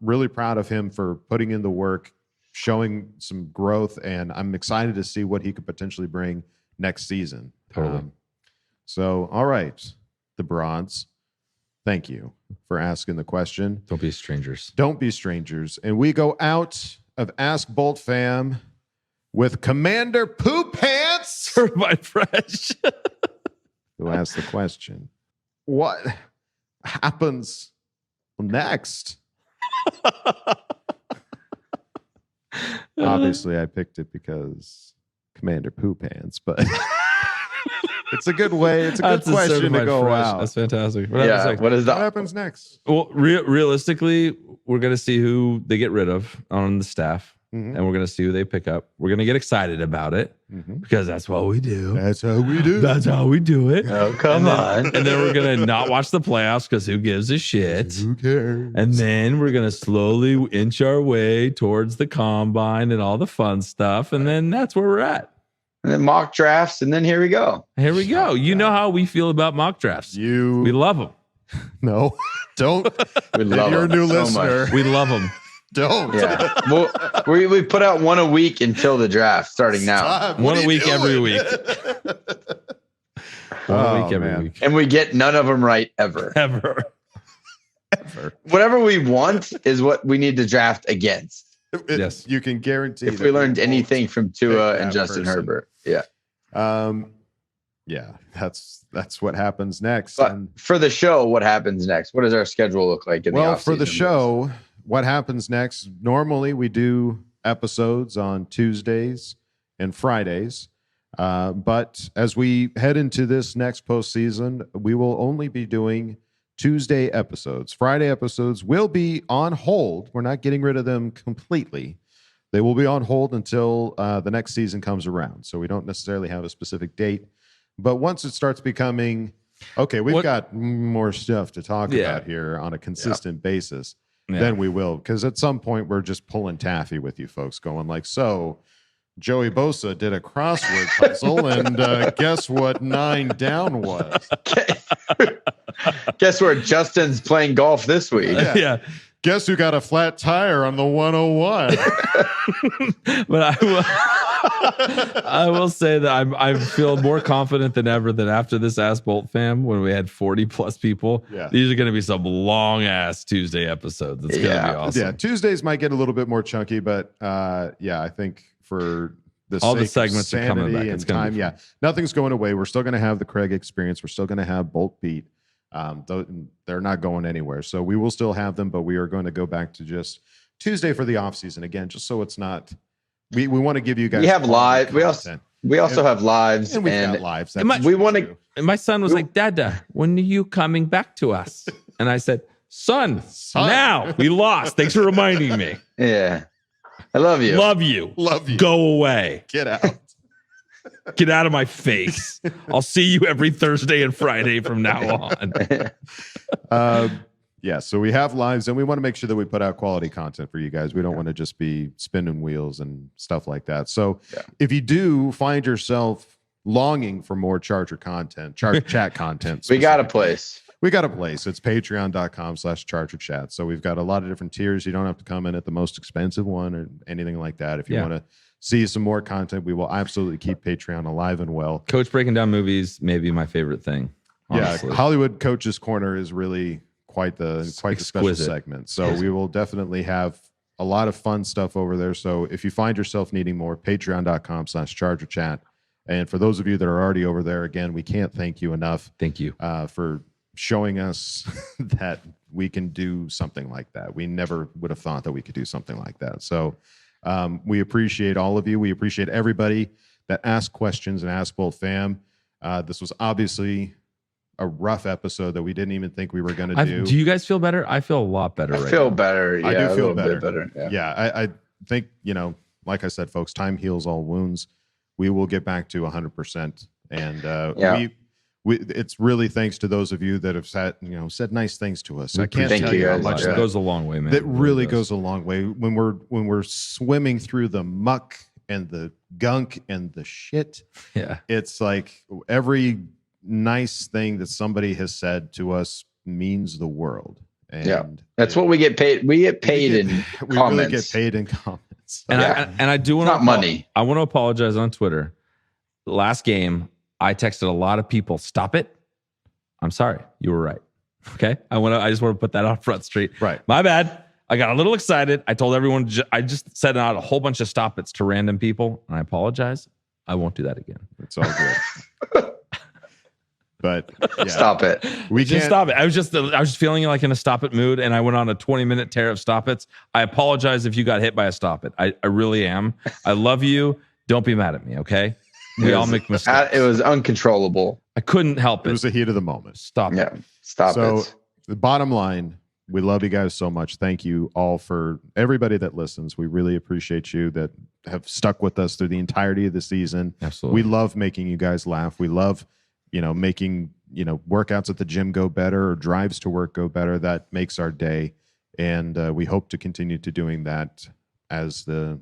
really proud of him for putting in the work, showing some growth, and I'm excited to see what he could potentially bring next season. Totally. So, all right, the Broads, thank you for asking the question. Don't be strangers. Don't be strangers. And we go out of Ask Boltfam with Commander Poo Pants. Certified fresh. Who asked the question? What happens next? Obviously, I picked it because Commander Poo Pants, but it's a good way. It's a good question to go out. That's fantastic. What happens next? Well, realistically, we're going to see who they get rid of on the staff. Mm-hmm. And we're going to see who they pick up. We're going to get excited about it because that's what we do. That's how we do. That's how we do it. Oh, come on. And then we're going to not watch the playoffs because who gives a shit? Who cares? And then we're going to slowly inch our way towards the combine and all the fun stuff. And then that's where we're at. And then mock drafts. And then here we go. Here we go. You know how we feel about mock drafts. We love them. No, don't. We love You're a new so listener. much. We love them. Don't. Yeah. Well, we put out one a week until the draft starting now. Stop. One a week every week. One a week every week. And we get none of them right ever. Ever. Whatever we want is what we need to draft against. Yes. You can guarantee if we learned anything from Tua and that Justin person. Herbert. Yeah. Yeah, that's what happens next. But And for the show, what happens next? What does our schedule look like in the well, for the offseason? show, what happens next? Normally, we do episodes on Tuesdays and Fridays. But as we head into this next postseason, we will only be doing Tuesday episodes. Friday episodes will be on hold. We're not getting rid of them completely. They will be on hold until the next season comes around. So we don't necessarily have a specific date. But once it starts becoming, okay, we've got more stuff to talk about here on a consistent basis, then we will. Because at some point, we're just pulling taffy with you folks, going like, so Joey Bosa did a crossword puzzle, and guess what 9 down was? Guess where Justin's playing golf this week? Yeah. Guess who got a flat tire on the 101? But I will say that I feel more confident than ever that after this Ask Boltfam, when we had 40 plus people, these are going to be some long ass Tuesday episodes. It's going to be awesome. Yeah, Tuesdays might get a little bit more chunky, but I think for all the segments are coming back. It's time, nothing's going away. We're still going to have the Craig experience. We're still going to have Bolt Beat. They're not going anywhere. So we will still have them, but we are going to go back to just Tuesday for the off season again, just so it's not. We want to give you guys. We have live. We also have lives, and we've got lives. We want to. And my son was like, "Dada, when are you coming back to us?" And I said, "Son, now we lost. Thanks for reminding me." Yeah, I love you. Love you. Love you. Go away. Get out. Get out of my face. I'll see you every Thursday and Friday from now on. So we have lives, and we want to make sure that we put out quality content for you guys. We don't want to just be spinning wheels and stuff like that. So if you do find yourself longing for more Charger content, Charger Chat content, we got a place. We got a place. It's patreon.com/Charger Chat. So we've got a lot of different tiers. You don't have to come in at the most expensive one or anything like that. If you want to see some more content, we will absolutely keep Patreon alive and well. Coach breaking down movies may be my favorite thing. Honestly. Yeah, Hollywood Coach's Corner is really quite the special segment. So we will definitely have a lot of fun stuff over there. So if you find yourself needing more, patreon.com/Charger Chat. And for those of you that are already over there, again, we can't thank you enough. Thank you for showing us that we can do something like that. We never would have thought that we could do something like that. So we appreciate all of you. We appreciate everybody that asked questions and Ask Boltfam. This was obviously a rough episode that we didn't even think we were going to do. Do you guys feel better? I feel a lot better. I feel better. Yeah, I do feel better. Better. Yeah. I think, like I said, folks, time heals all wounds. We will get back to 100%. And it's really thanks to those of you that have said nice things to us. I can't tell you how much it goes a long way, man. That really goes a long way when we're swimming through the muck and the gunk and the shit. Yeah, it's like every nice thing that somebody has said to us means the world. And that's what we get paid. We get paid in we comments. Really get paid in comments. And I do want to money. I want to apologize on Twitter. Last game, I texted a lot of people, stop it. I'm sorry. You were right. Okay. I just want to put that on Front Street. Right. My bad. I got a little excited. I told everyone, I just sent out a whole bunch of stop it's to random people. And I apologize. I won't do that again. It's all good. But stop it. We just stop it. I was just feeling like in a stop it mood, and I went on a 20-minute tear of stop its. I apologize if you got hit by a stop it. I really am. I love you. Don't be mad at me, okay? We all make mistakes. It was uncontrollable. I couldn't help it. It was the heat of the moment. Stop it. Stop it. So the bottom line, we love you guys so much. Thank you all for everybody that listens. We really appreciate you that have stuck with us through the entirety of the season. Absolutely. We love making you guys laugh. We love making, workouts at the gym go better or drives to work go better. That makes our day. And we hope to continue to doing that as the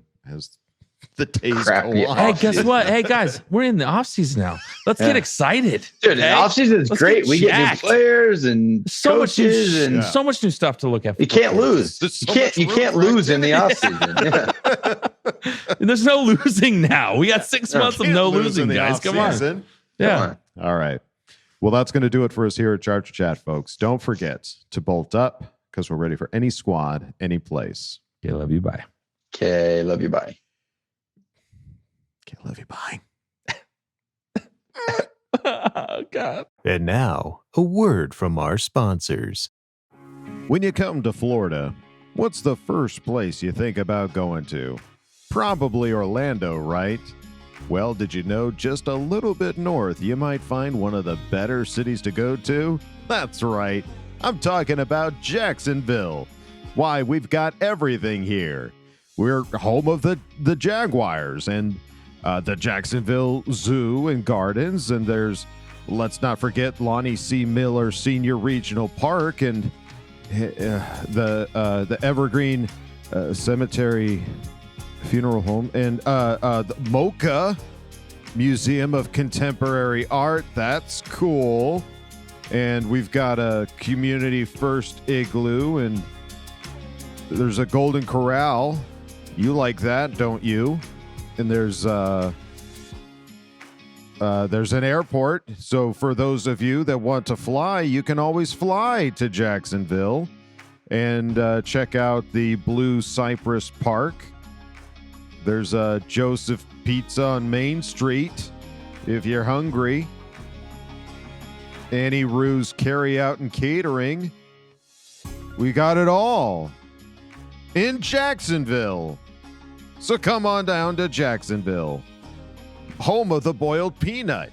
days go on. Hey, guess what? Hey, guys, we're in the off season now. Let's get excited. Dude, the off season is great. We get new players and so coaches and so much new stuff to look at. You can't lose. You can't lose in the off season. There's no losing now. We got 6 months of no losing, guys. Come on. Yeah. All right. Well, that's going to do it for us here at Charger Chat, folks. Don't forget to bolt up because we're ready for any squad, any place. Okay, love you. Bye. Okay, love you. Bye. Okay, love you. Bye. Oh, God. And now, a word from our sponsors. When you come to Florida, what's the first place you think about going to? Probably Orlando, right? Well, did you know just a little bit north you might find one of the better cities to go to? That's right. I'm talking about Jacksonville. Why, we've got everything here. We're home of the Jaguars and the Jacksonville Zoo and Gardens, and there's, let's not forget, Lonnie C. Miller Senior Regional Park and the Evergreen Cemetery Funeral Home and the Mocha Museum of Contemporary Art. That's cool. And we've got a community first igloo, and there's a Golden Corral. You like that, don't you? And there's an airport. So for those of you that want to fly, you can always fly to Jacksonville and check out the Blue Cypress Park. There's a Joseph Pizza on Main Street if you're hungry. Annie Roo's Carry Out and Catering. We got it all in Jacksonville. So come on down to Jacksonville, home of the boiled peanut.